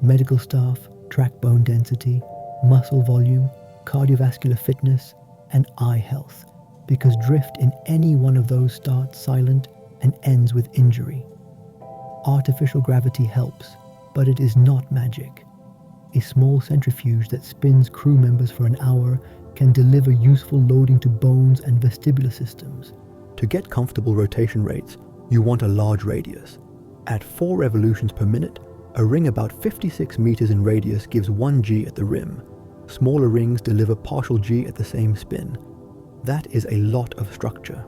Medical staff track bone density, muscle volume, cardiovascular fitness, and eye health, because drift in any one of those starts silent and ends with injury. Artificial gravity helps, but it is not magic. A small centrifuge that spins crew members for an hour can deliver useful loading to bones and vestibular systems. To get comfortable rotation rates, you want a large radius. At 4 revolutions per minute, a ring about 56 meters in radius gives 1 G at the rim. Smaller rings deliver partial G at the same spin. That is a lot of structure.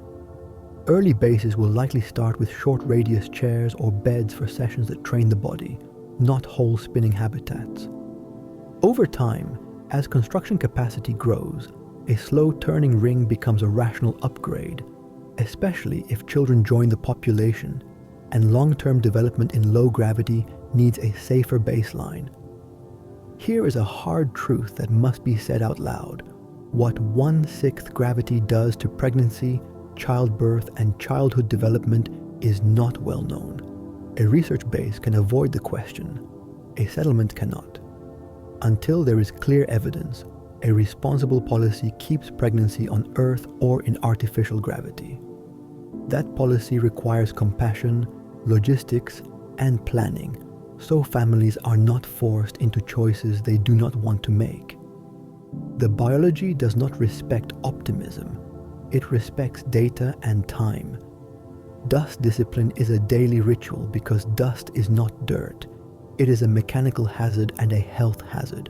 Early bases will likely start with short radius chairs or beds for sessions that train the body, not whole spinning habitats. Over time, as construction capacity grows, a slow turning ring becomes a rational upgrade, especially if children join the population, and long-term development in low gravity needs a safer baseline. Here is a hard truth that must be said out loud. What 1/6 gravity does to pregnancy, childbirth, and childhood development is not well known. A research base can avoid the question. A settlement cannot. Until there is clear evidence, a responsible policy keeps pregnancy on Earth or in artificial gravity. That policy requires compassion, logistics, and planning, so families are not forced into choices they do not want to make. The biology does not respect optimism. It respects data and time. Dust discipline is a daily ritual because dust is not dirt. It is a mechanical hazard and a health hazard.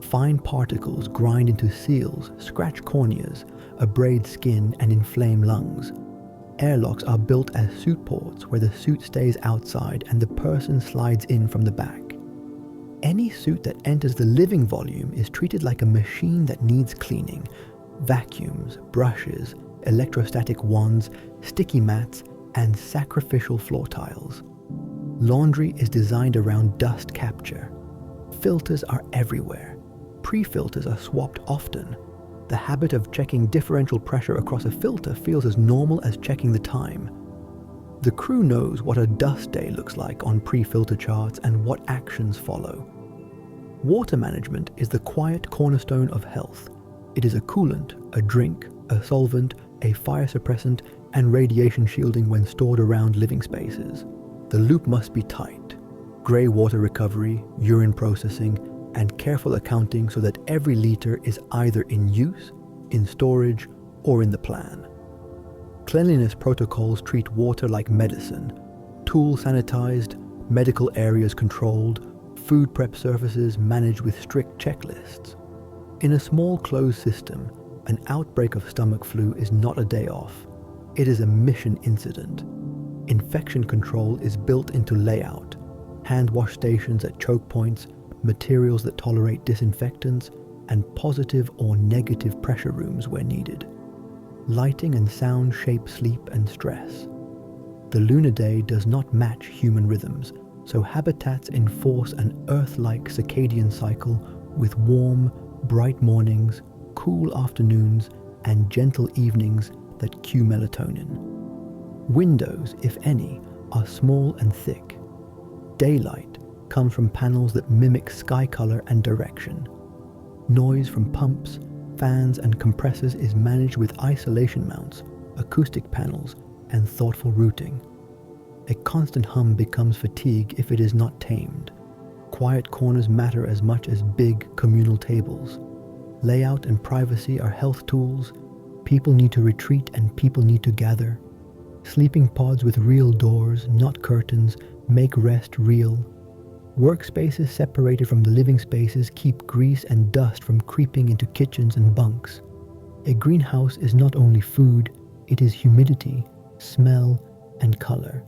Fine particles grind into seals, scratch corneas, abrade skin, and inflame lungs. Airlocks are built as suit ports where the suit stays outside and the person slides in from the back. Any suit that enters the living volume is treated like a machine that needs cleaning. Vacuums, brushes, electrostatic wands, sticky mats, and sacrificial floor tiles. Laundry is designed around dust capture. Filters are everywhere. Pre-filters are swapped often. The habit of checking differential pressure across a filter feels as normal as checking the time. The crew knows what a dust day looks like on pre-filter charts and what actions follow. Water management is the quiet cornerstone of health. It is a coolant, a drink, a solvent, a fire suppressant, and radiation shielding when stored around living spaces. The loop must be tight. Grey water recovery, urine processing, and careful accounting so that every liter is either in use, in storage, or in the plan. Cleanliness protocols treat water like medicine. Tools sanitized, medical areas controlled, food prep surfaces managed with strict checklists. In a small closed system, an outbreak of stomach flu is not a day off. It is a mission incident. Infection control is built into layout. Hand wash stations at choke points, materials that tolerate disinfectants, and positive or negative pressure rooms where needed. Lighting and sound shape sleep and stress. The lunar day does not match human rhythms, so habitats enforce an Earth-like circadian cycle with warm, bright mornings, cool afternoons, and gentle evenings that cue melatonin. Windows, if any, are small and thick. Daylight comes from panels that mimic sky color and direction. Noise from pumps, fans, and compressors is managed with isolation mounts, acoustic panels, and thoughtful routing. A constant hum becomes fatigue if it is not tamed. Quiet corners matter as much as big communal tables. Layout and privacy are health tools. People need to retreat and people need to gather. Sleeping pods with real doors, not curtains, make rest real. Workspaces separated from the living spaces keep grease and dust from creeping into kitchens and bunks. A greenhouse is not only food, it is humidity, smell, and color.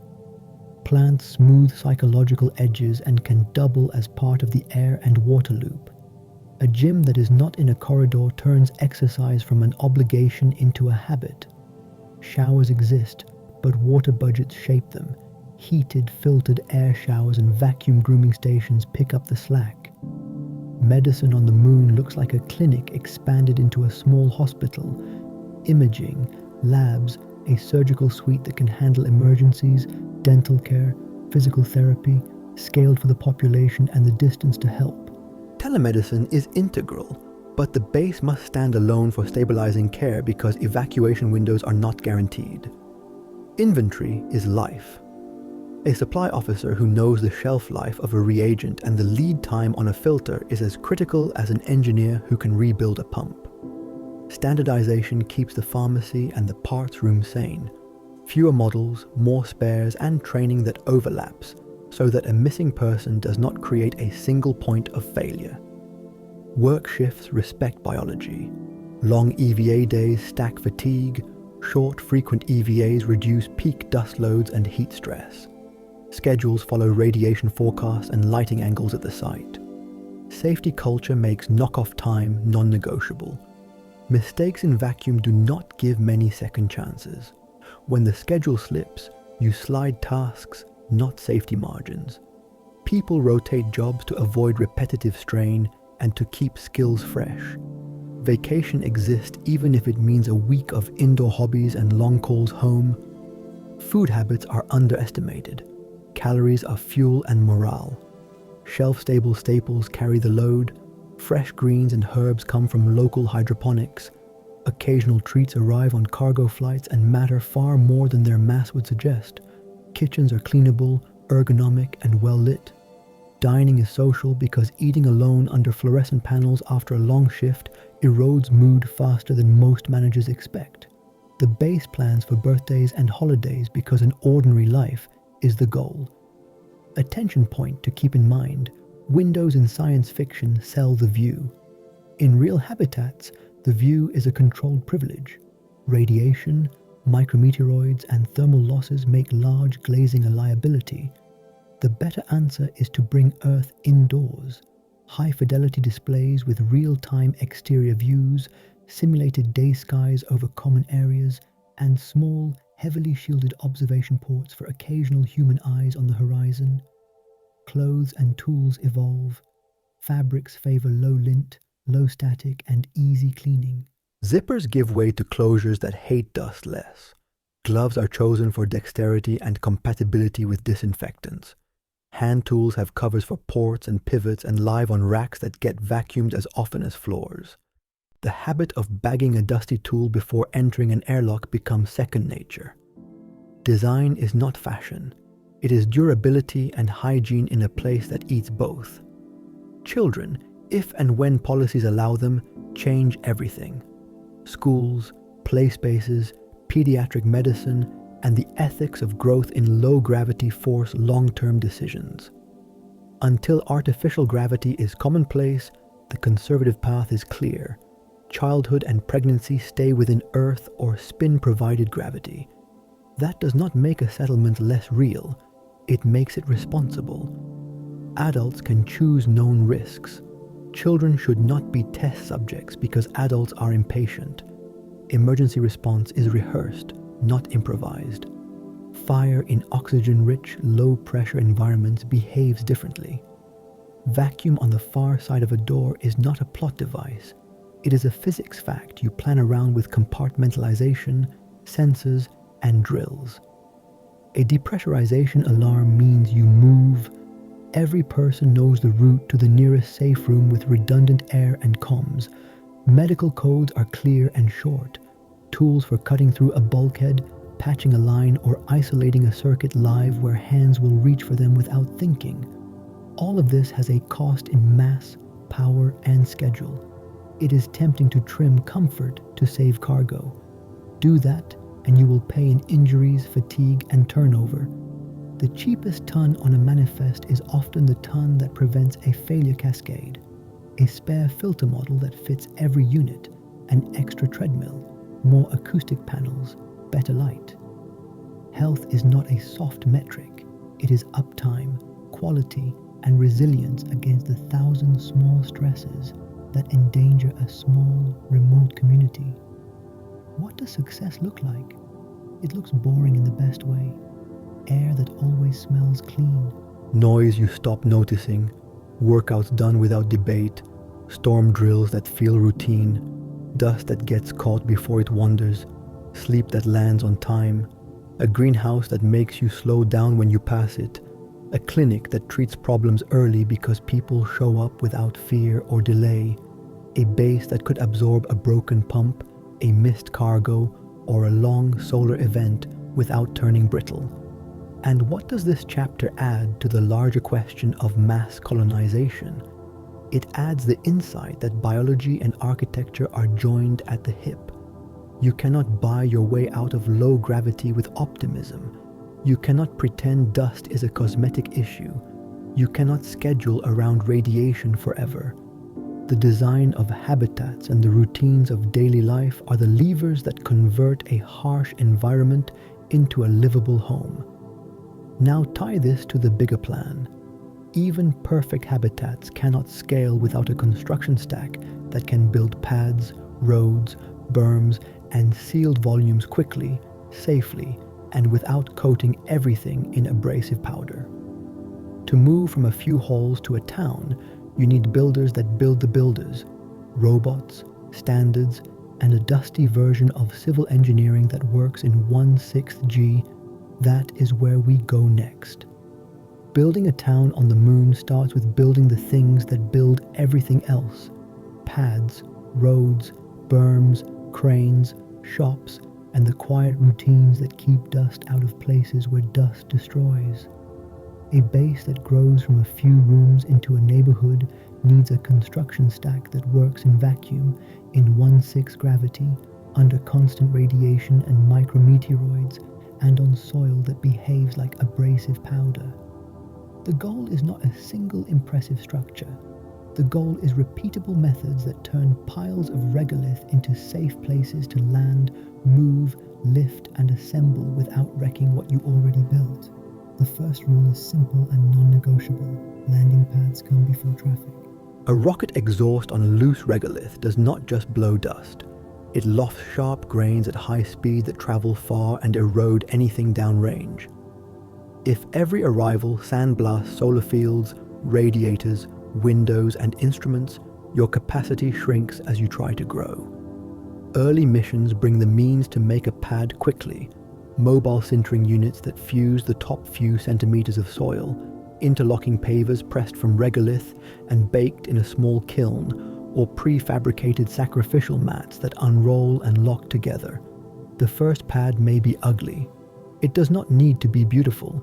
Plants smooth psychological edges and can double as part of the air and water loop. A gym that is not in a corridor turns exercise from an obligation into a habit. Showers exist, but water budgets shape them. Heated, filtered air showers and vacuum grooming stations pick up the slack. Medicine on the moon looks like a clinic expanded into a small hospital. Imaging, labs, a surgical suite that can handle emergencies, dental care, physical therapy, scaled for the population and the distance to help. Telemedicine is integral, but the base must stand alone for stabilizing care because evacuation windows are not guaranteed. Inventory is life. A supply officer who knows the shelf life of a reagent and the lead time on a filter is as critical as an engineer who can rebuild a pump. Standardization keeps the pharmacy and the parts room sane. Fewer models, more spares, and training that overlaps, so that a missing person does not create a single point of failure. Work shifts respect biology. Long EVA days stack fatigue. Short, frequent EVAs reduce peak dust loads and heat stress. Schedules follow radiation forecasts and lighting angles at the site. Safety culture makes knockoff time non-negotiable. Mistakes in vacuum do not give many second chances. When the schedule slips, you slide tasks, not safety margins. People rotate jobs to avoid repetitive strain and to keep skills fresh. Vacation exists even if it means a week of indoor hobbies and long calls home. Food habits are underestimated. Calories are fuel and morale. Shelf-stable staples carry the load. Fresh greens and herbs come from local hydroponics. Occasional treats arrive on cargo flights and matter far more than their mass would suggest. Kitchens are cleanable, ergonomic, and well-lit. Dining is social because eating alone under fluorescent panels after a long shift erodes mood faster than most managers expect. The base plans for birthdays and holidays because an ordinary life is the goal. A tension point to keep in mind: windows in science fiction sell the view. In real habitats, the view is a controlled privilege. Radiation, micrometeoroids, and thermal losses make large glazing a liability. The better answer is to bring Earth indoors. High-fidelity displays with real-time exterior views, simulated day skies over common areas, and small, heavily shielded observation ports for occasional human eyes on the horizon. Clothes and tools evolve. Fabrics favor low lint, low static, and easy cleaning. Zippers give way to closures that hate dust less. Gloves are chosen for dexterity and compatibility with disinfectants. Hand tools have covers for ports and pivots and lie on racks that get vacuumed as often as floors. The habit of bagging a dusty tool before entering an airlock becomes second nature. Design is not fashion. It is durability and hygiene in a place that eats both. Children, if and when policies allow them, change everything. Schools, play spaces, pediatric medicine, and the ethics of growth in low gravity force long-term decisions. Until artificial gravity is commonplace, the conservative path is clear. Childhood and pregnancy stay within Earth or spin-provided gravity. That does not make a settlement less real. It makes it responsible. Adults can choose known risks. Children should not be test subjects because adults are impatient. Emergency response is rehearsed, not improvised. Fire in oxygen-rich, low-pressure environments behaves differently. Vacuum on the far side of a door is not a plot device. It is a physics fact you plan around with compartmentalization, sensors, and drills. A depressurization alarm means you move. Every person knows the route to the nearest safe room with redundant air and comms. Medical codes are clear and short. Tools for cutting through a bulkhead, patching a line, or isolating a circuit live where hands will reach for them without thinking. All of this has a cost in mass, power, and schedule. It is tempting to trim comfort to save cargo. Do that, and you will pay in injuries, fatigue, and turnover. The cheapest ton on a manifest is often the ton that prevents a failure cascade. A spare filter model that fits every unit, an extra treadmill, more acoustic panels, better light. Health is not a soft metric. It is uptime, quality, and resilience against the thousand small stresses that endanger a small, remote community. What does success look like? It looks boring in the best way. Air that always smells clean. Noise you stop noticing. Workouts done without debate. Storm drills that feel routine. Dust that gets caught before it wanders. Sleep that lands on time. A greenhouse that makes you slow down when you pass it. A clinic that treats problems early because people show up without fear or delay. A base that could absorb a broken pump, a missed cargo, or a long solar event without turning brittle. And what does this chapter add to the larger question of mass colonization? It adds the insight that biology and architecture are joined at the hip. You cannot buy your way out of low gravity with optimism. You cannot pretend dust is a cosmetic issue. You cannot schedule around radiation forever. The design of habitats and the routines of daily life are the levers that convert a harsh environment into a livable home. Now tie this to the bigger plan. Even perfect habitats cannot scale without a construction stack that can build pads, roads, berms, and sealed volumes quickly, safely, and without coating everything in abrasive powder. To move from a few halls to a town, you need builders that build the builders, robots, standards, and a dusty version of civil engineering that works in 1/6 G. That is where we go next. Building a town on the moon starts with building the things that build everything else. Pads, roads, berms, cranes, shops, and the quiet routines that keep dust out of places where dust destroys. A base that grows from a few rooms into a neighborhood needs a construction stack that works in vacuum, in 1/6 gravity, under constant radiation and micrometeoroids, and on soil that behaves like abrasive powder. The goal is not a single impressive structure. The goal is repeatable methods that turn piles of regolith into safe places to land, move, lift, and assemble without wrecking what you already built. The first rule is simple and non-negotiable. Landing pads come before traffic. A rocket exhaust on loose regolith does not just blow dust. It lofts sharp grains at high speed that travel far and erode anything downrange. If every arrival sandblasts solar fields, radiators, windows, and instruments, your capacity shrinks as you try to grow. Early missions bring the means to make a pad quickly. mobile sintering units that fuse the top few centimeters of soil, interlocking pavers pressed from regolith and baked in a small kiln, or prefabricated sacrificial mats that unroll and lock together. The first pad may be ugly. It does not need to be beautiful.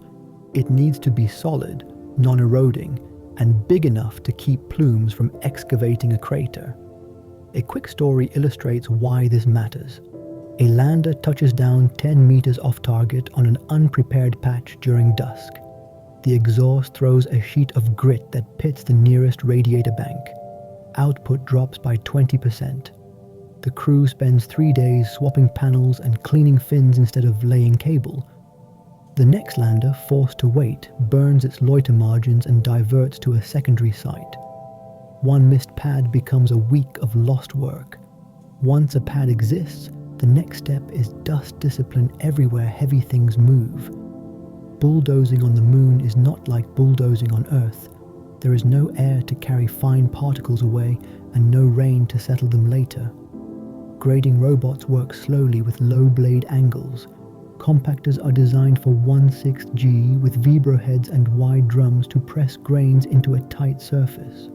It needs to be solid, non-eroding, and big enough to keep plumes from excavating a crater. A quick story illustrates why this matters. A lander touches down 10 meters off target on an unprepared patch during dusk. The exhaust throws a sheet of grit that pits the nearest radiator bank. Output drops by 20%. The crew spends 3 days swapping panels and cleaning fins instead of laying cable. The next lander, forced to wait, burns its loiter margins and diverts to a secondary site. One missed pad becomes a week of lost work. Once a pad exists, the next step is dust discipline everywhere heavy things move. Bulldozing on the moon is not like bulldozing on Earth. There is no air to carry fine particles away and no rain to settle them later. Grading robots work slowly with low blade angles. Compactors are designed for 1/6 G with vibro heads and wide drums to press grains into a tight surface.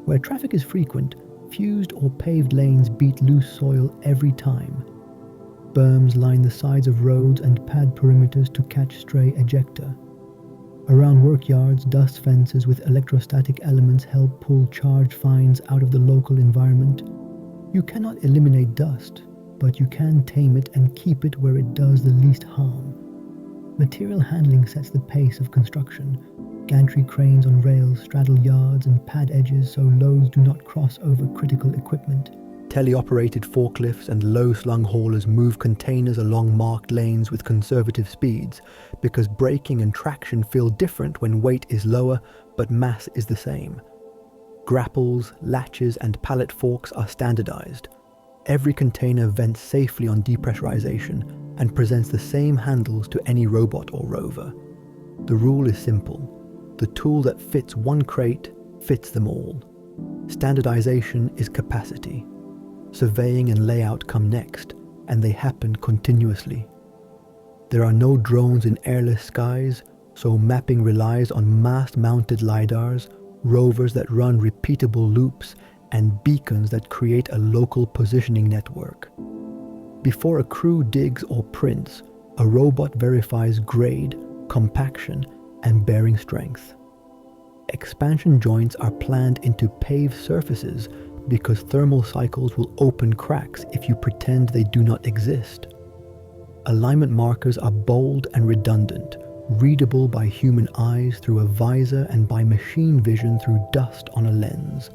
Where traffic is frequent, fused or paved lanes beat loose soil every time. Berms line the sides of roads and pad perimeters to catch stray ejecta. Around workyards, dust fences with electrostatic elements help pull charge fines out of the local environment. You cannot eliminate dust, but you can tame it and keep it where it does the least harm. Material handling sets the pace of construction. Gantry cranes on rails straddle yards and pad edges so loads do not cross over critical equipment. Teleoperated forklifts and low-slung haulers move containers along marked lanes with conservative speeds because braking and traction feel different when weight is lower but mass is the same. Grapples, latches, and pallet forks are standardized. Every container vents safely on depressurization and presents the same handles to any robot or rover. The rule is simple. The tool that fits one crate fits them all. Standardization is capacity. Surveying and layout come next, and they happen continuously. There are no drones in airless skies, so mapping relies on mast-mounted lidars, rovers that run repeatable loops, and beacons that create a local positioning network. Before a crew digs or prints, a robot verifies grade, compaction, and bearing strength. Expansion joints are planned into paved surfaces because thermal cycles will open cracks if you pretend they do not exist. Alignment markers are bold and redundant, readable by human eyes through a visor and by machine vision through dust on a lens.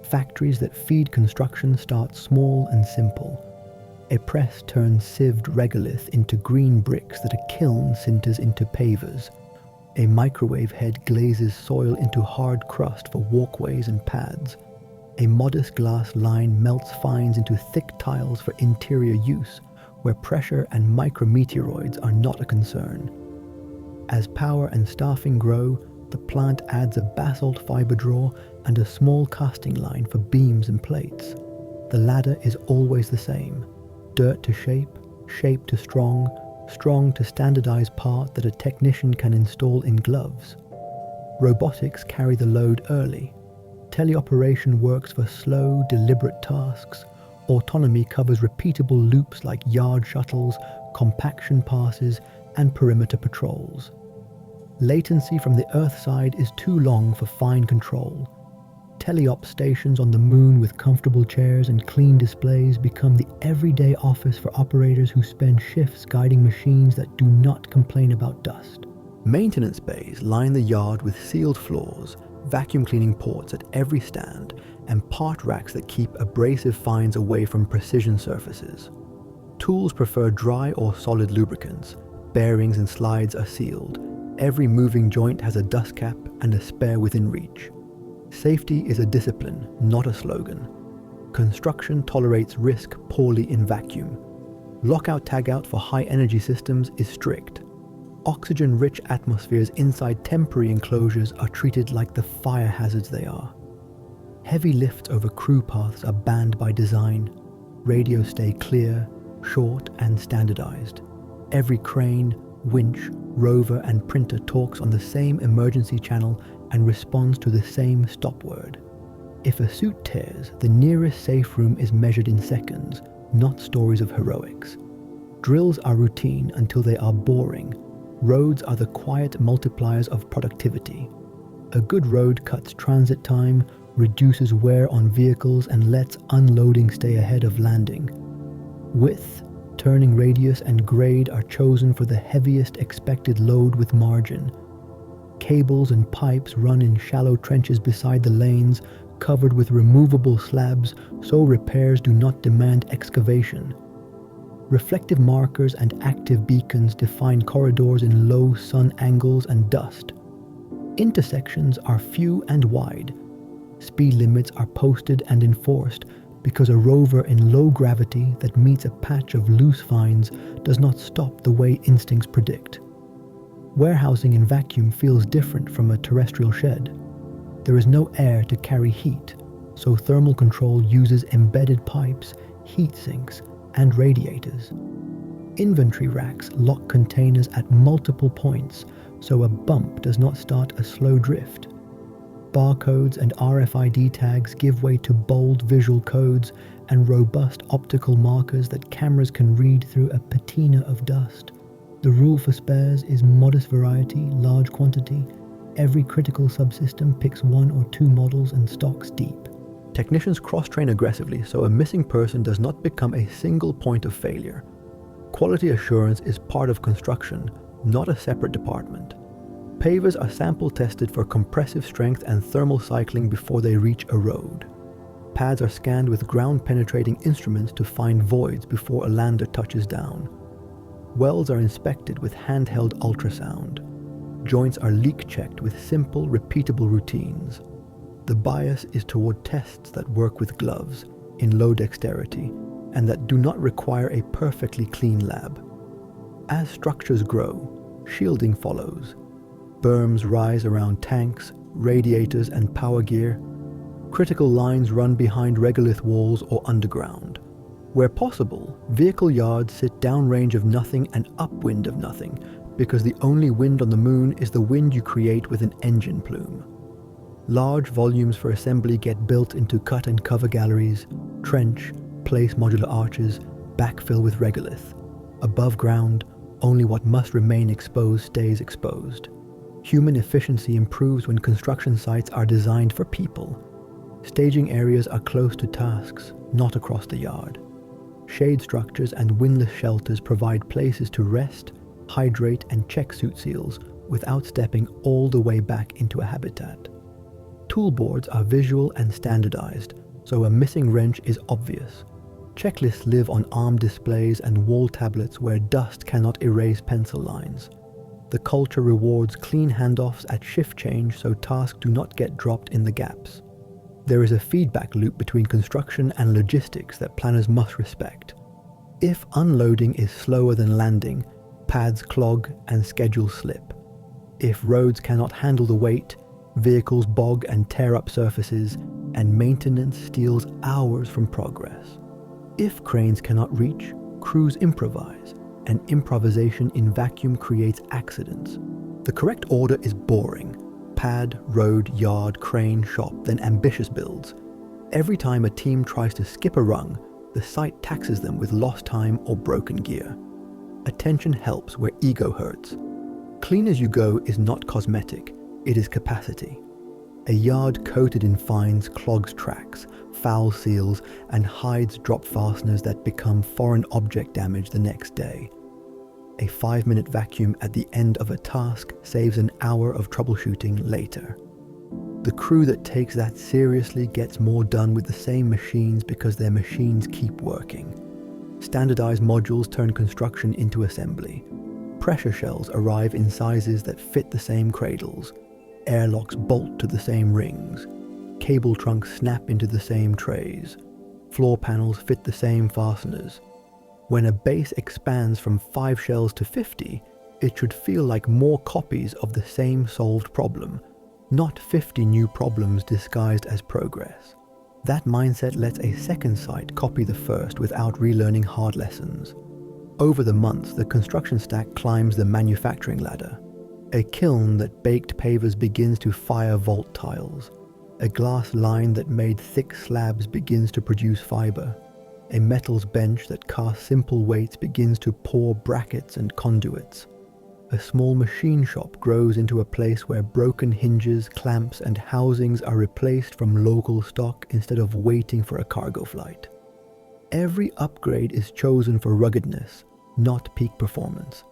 Factories that feed construction start small and simple. A press turns sieved regolith into green bricks that a kiln sinters into pavers. A microwave head glazes soil into hard crust for walkways and pads. A modest glass line melts fines into thick tiles for interior use, where pressure and micrometeoroids are not a concern. As power and staffing grow, the plant adds a basalt fiber drawer and a small casting line for beams and plates. The ladder is always the same. Dirt to shape, shape to strong, strong to standardized part that a technician can install in gloves. Robotics carry the load early. Teleoperation works for slow, deliberate tasks. Autonomy covers repeatable loops like yard shuttles, compaction passes, and perimeter patrols. Latency from the Earth side is too long for fine control. Teleop stations on the moon with comfortable chairs and clean displays become the everyday office for operators who spend shifts guiding machines that do not complain about dust. Maintenance bays line the yard with sealed floors, vacuum cleaning ports at every stand, and part racks that keep abrasive fines away from precision surfaces. Tools prefer dry or solid lubricants. Bearings and slides are sealed. Every moving joint has a dust cap and a spare within reach. Safety is a discipline, not a slogan. Construction tolerates risk poorly in vacuum. Lockout-tagout for high-energy systems is strict. Oxygen-rich atmospheres inside temporary enclosures are treated like the fire hazards they are. Heavy lifts over crew paths are banned by design. Radios stay clear, short, and standardized. Every crane, winch, rover, and printer talks on the same emergency channel and responds to the same stop word. If a suit tears, the nearest safe room is measured in seconds, not stories of heroics. Drills are routine until they are boring. Roads are the quiet multipliers of productivity. A good road cuts transit time, reduces wear on vehicles, and lets unloading stay ahead of landing. Width, turning radius, and grade are chosen for the heaviest expected load with margin. Cables and pipes run in shallow trenches beside the lanes, covered with removable slabs, so repairs do not demand excavation. Reflective markers and active beacons define corridors in low sun angles and dust. Intersections are few and wide. Speed limits are posted and enforced because a rover in low gravity that meets a patch of loose vines does not stop the way instincts predict. Warehousing in vacuum feels different from a terrestrial shed. There is no air to carry heat, so thermal control uses embedded pipes, heat sinks, and radiators. Inventory racks lock containers at multiple points, so a bump does not start a slow drift. Barcodes and RFID tags give way to bold visual codes and robust optical markers that cameras can read through a patina of dust. The rule for spares is modest variety, large quantity. Every critical subsystem picks 1 or 2 models and stocks deep. Technicians cross-train aggressively so a missing person does not become a single point of failure. Quality assurance is part of construction, not a separate department. Pavers are sample tested for compressive strength and thermal cycling before they reach a road. Pads are scanned with ground-penetrating instruments to find voids before a lander touches down. Welds are inspected with handheld ultrasound. Joints are leak-checked with simple, repeatable routines. The bias is toward tests that work with gloves, in low dexterity, and that do not require a perfectly clean lab. As structures grow, shielding follows. Berms rise around tanks, radiators, and power gear. Critical lines run behind regolith walls or underground. Where possible, vehicle yards sit downrange of nothing and upwind of nothing, because the only wind on the moon is the wind you create with an engine plume. Large volumes for assembly get built into cut and cover galleries, trench, place modular arches, backfill with regolith. Above ground, only what must remain exposed stays exposed. Human efficiency improves when construction sites are designed for people. Staging areas are close to tasks, not across the yard. Shade structures and windlass shelters provide places to rest, hydrate, and check suit seals without stepping all the way back into a habitat. Toolboards are visual and standardized, so a missing wrench is obvious. Checklists live on arm displays and wall tablets where dust cannot erase pencil lines. The culture rewards clean handoffs at shift change so tasks do not get dropped in the gaps. There is a feedback loop between construction and logistics that planners must respect. If unloading is slower than landing, pads clog and schedules slip. If roads cannot handle the weight, vehicles bog and tear up surfaces, and maintenance steals hours from progress. If cranes cannot reach, crews improvise, and improvisation in vacuum creates accidents. The correct order is boring. Pad, road, yard, crane, shop, then ambitious builds. Every time a team tries to skip a rung, the site taxes them with lost time or broken gear. Attention helps where ego hurts. Clean as you go is not cosmetic, it is capacity. A yard coated in fines clogs tracks, fouls seals, and hides drop fasteners that become foreign object damage the next day. A 5-minute vacuum at the end of a task saves an hour of troubleshooting later. The crew that takes that seriously gets more done with the same machines because their machines keep working. Standardized modules turn construction into assembly. Pressure shells arrive in sizes that fit the same cradles. Airlocks bolt to the same rings. Cable trunks snap into the same trays. Floor panels fit the same fasteners. When a base expands from 5 shells to 50, it should feel like more copies of the same solved problem, not 50 new problems disguised as progress. That mindset lets a second site copy the first without relearning hard lessons. Over the months, the construction stack climbs the manufacturing ladder. A kiln that baked pavers begins to fire vault tiles. A glass line that made thick slabs begins to produce fiber. A metals bench that casts simple weights begins to pour brackets and conduits. A small machine shop grows into a place where broken hinges, clamps, and housings are replaced from local stock instead of waiting for a cargo flight. Every upgrade is chosen for ruggedness, not peak performance.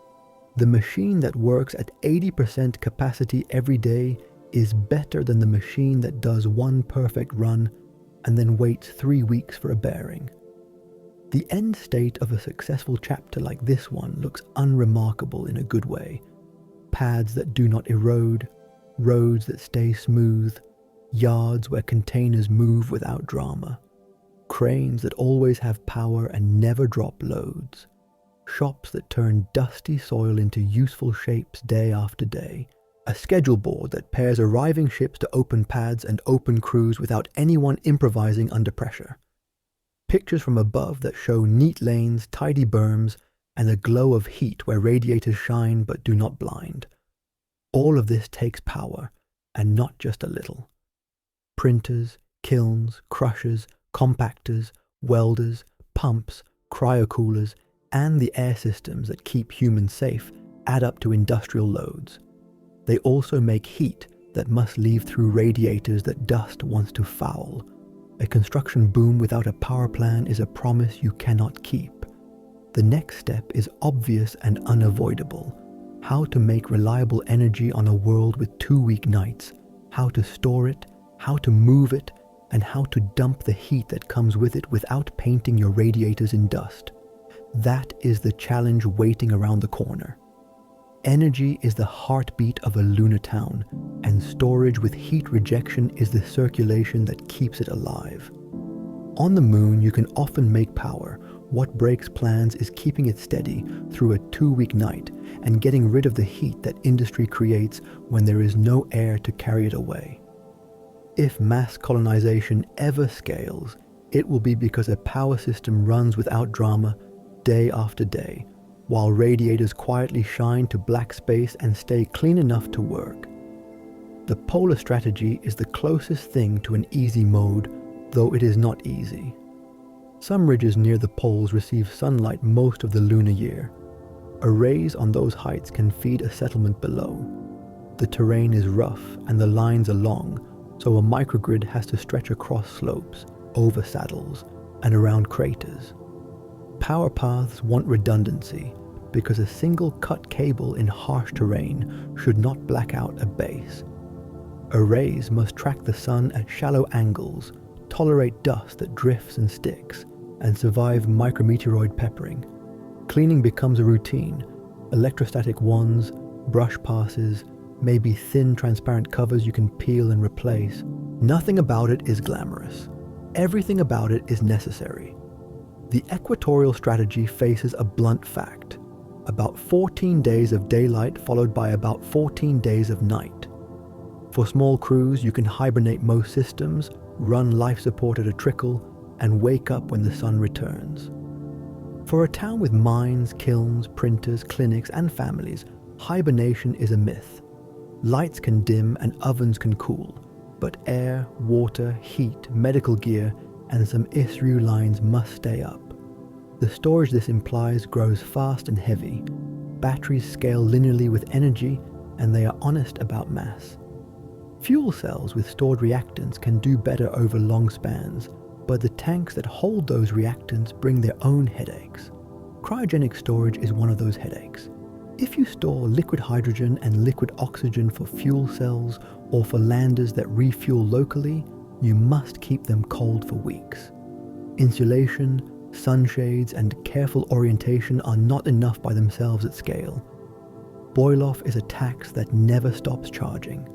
The machine that works at 80% capacity every day is better than the machine that does one perfect run and then waits 3 weeks for a bearing. The end state of a successful chapter like this one looks unremarkable in a good way. Pads that do not erode, roads that stay smooth, yards where containers move without drama, cranes that always have power and never drop loads, shops that turn dusty soil into useful shapes day after day, a schedule board that pairs arriving ships to open pads and open crews without anyone improvising under pressure. Pictures from above that show neat lanes, tidy berms, and a glow of heat where radiators shine but do not blind. All of this takes power, and not just a little. Printers, kilns, crushers, compactors, welders, pumps, cryocoolers, and the air systems that keep humans safe add up to industrial loads. They also make heat that must leave through radiators that dust wants to foul. A construction boom without a power plan is a promise you cannot keep. The next step is obvious and unavoidable. How to make reliable energy on a world with 2 weeknights, how to store it, how to move it, and how to dump the heat that comes with it without painting your radiators in dust. That is the challenge waiting around the corner. Energy is the heartbeat of a lunar town, and storage with heat rejection is the circulation that keeps it alive. On the moon, you can often make power. What breaks plans is keeping it steady through a 2-week night and getting rid of the heat that industry creates when there is no air to carry it away. If mass colonization ever scales, it will be because a power system runs without drama day after day, while radiators quietly shine to black space and stay clean enough to work. The polar strategy is the closest thing to an easy mode, though it is not easy. Some ridges near the poles receive sunlight most of the lunar year. Arrays on those heights can feed a settlement below. The terrain is rough and the lines are long, so a microgrid has to stretch across slopes, over saddles, and around craters. Power paths want redundancy because a single cut cable in harsh terrain should not black out a base. Arrays must track the sun at shallow angles, tolerate dust that drifts and sticks, and survive micrometeoroid peppering. Cleaning becomes a routine. Electrostatic wands, brush passes, maybe thin transparent covers you can peel and replace. Nothing about it is glamorous. Everything about it is necessary. The equatorial strategy faces a blunt fact: about 14 days of daylight followed by about 14 days of night. For small crews, you can hibernate most systems, run life support at a trickle, and wake up when the sun returns. For a town with mines, kilns, printers, clinics, and families, hibernation is a myth. Lights can dim and ovens can cool, but air, water, heat, medical gear, and some ISRU lines must stay up. The storage this implies grows fast and heavy. Batteries scale linearly with energy, and they are honest about mass. Fuel cells with stored reactants can do better over long spans, but the tanks that hold those reactants bring their own headaches. Cryogenic storage is one of those headaches. If you store liquid hydrogen and liquid oxygen for fuel cells or for landers that refuel locally, you must keep them cold for weeks. Insulation, sunshades, and careful orientation are not enough by themselves at scale. Boil-off is a tax that never stops charging.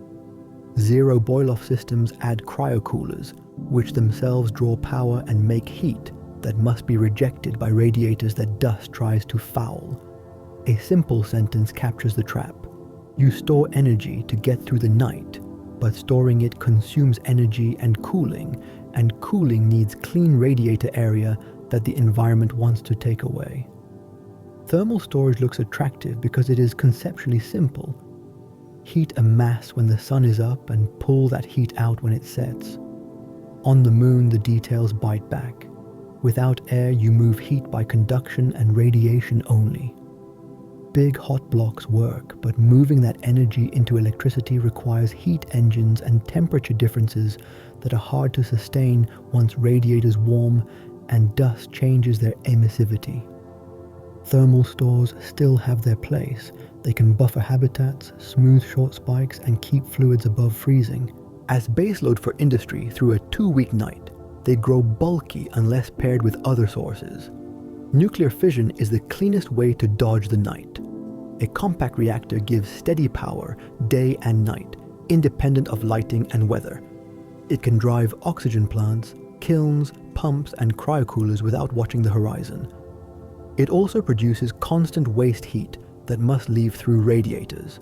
Zero boil-off systems add cryocoolers, which themselves draw power and make heat that must be rejected by radiators that dust tries to foul. A simple sentence captures the trap. You store energy to get through the night, but storing it consumes energy and cooling needs clean radiator area that the environment wants to take away. Thermal storage looks attractive because it is conceptually simple. Heat a mass when the sun is up and pull that heat out when it sets. On the moon, the details bite back. Without air, you move heat by conduction and radiation only. Big hot blocks work, but moving that energy into electricity requires heat engines and temperature differences that are hard to sustain once radiators warm and dust changes their emissivity. Thermal stores still have their place. They can buffer habitats, smooth short spikes, and keep fluids above freezing. As baseload for industry through a 2-week night, they grow bulky unless paired with other sources. Nuclear fission is the cleanest way to dodge the night. A compact reactor gives steady power day and night, independent of lighting and weather. It can drive oxygen plants, kilns, pumps, and cryocoolers without watching the horizon. It also produces constant waste heat that must leave through radiators.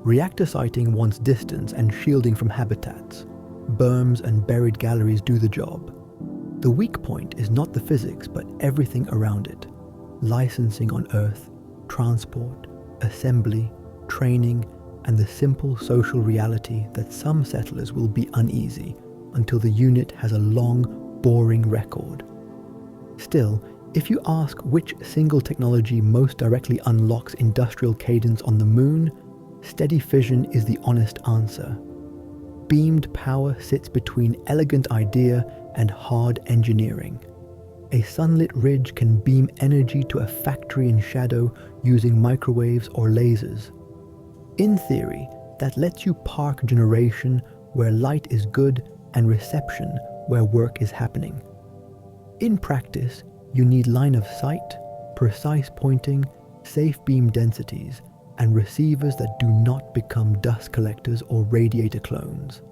Reactor siting wants distance and shielding from habitats. Berms and buried galleries do the job. The weak point is not the physics, but everything around it. Licensing on Earth, transport, assembly, training, and the simple social reality that some settlers will be uneasy until the unit has a long, boring record. Still, if you ask which single technology most directly unlocks industrial cadence on the moon, steady fission is the honest answer. Beamed power sits between elegant idea and hard engineering. A sunlit ridge can beam energy to a factory in shadow using microwaves or lasers. In theory, that lets you park generation where light is good and reception where work is happening. In practice, you need line of sight, precise pointing, safe beam densities, and receivers that do not become dust collectors or radiator clones.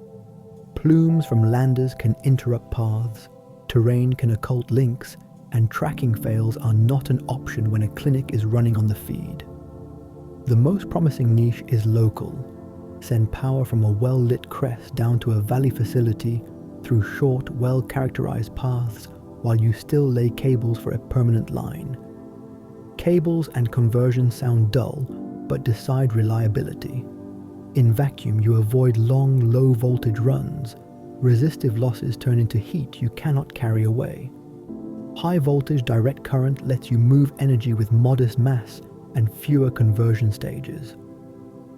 Plumes from landers can interrupt paths, terrain can occult links, and tracking fails are not an option when a clinic is running on the feed. The most promising niche is local. Send power from a well-lit crest down to a valley facility through short, well-characterized paths while you still lay cables for a permanent line. Cables and conversion sound dull, but decide reliability. In vacuum, you avoid long, low-voltage runs. Resistive losses turn into heat you cannot carry away. High-voltage direct current lets you move energy with modest mass and fewer conversion stages.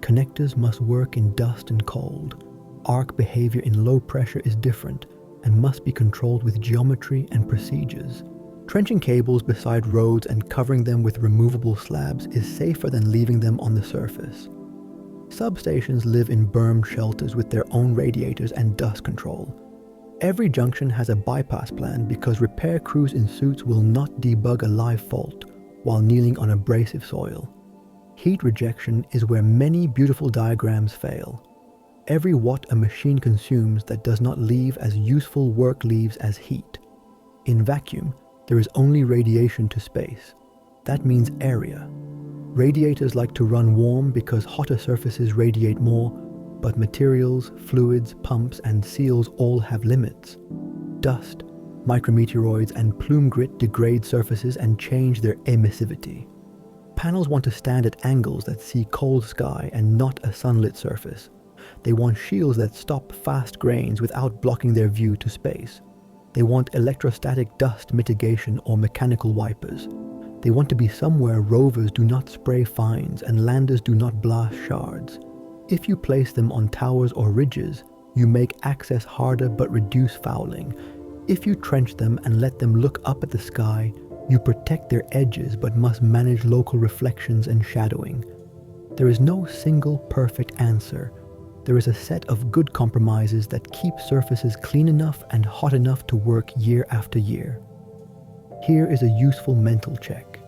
Connectors must work in dust and cold. Arc behavior in low pressure is different and must be controlled with geometry and procedures. Trenching cables beside roads and covering them with removable slabs is safer than leaving them on the surface. Substations live in bermed shelters with their own radiators and dust control. Every junction has a bypass plan because repair crews in suits will not debug a live fault while kneeling on abrasive soil. Heat rejection is where many beautiful diagrams fail. Every watt a machine consumes that does not leave as useful work leaves as heat. In vacuum, there is only radiation to space. That means area. Radiators like to run warm because hotter surfaces radiate more, but materials, fluids, pumps, and seals all have limits. Dust, micrometeoroids, and plume grit degrade surfaces and change their emissivity. Panels want to stand at angles that see cold sky and not a sunlit surface. They want shields that stop fast grains without blocking their view to space. They want electrostatic dust mitigation or mechanical wipers. They want to be somewhere rovers do not spray fines and landers do not blast shards. If you place them on towers or ridges, you make access harder but reduce fouling. If you trench them and let them look up at the sky, you protect their edges but must manage local reflections and shadowing. There is no single perfect answer. There is a set of good compromises that keep surfaces clean enough and hot enough to work year after year. Here is a useful mental check.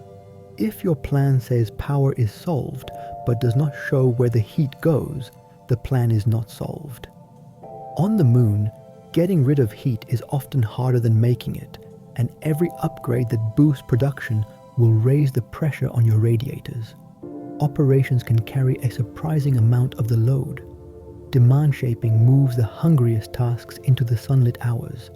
If your plan says power is solved but does not show where the heat goes, the plan is not solved. On the moon, getting rid of heat is often harder than making it, and every upgrade that boosts production will raise the pressure on your radiators. Operations can carry a surprising amount of the load. Demand shaping moves the hungriest tasks into the sunlit hours.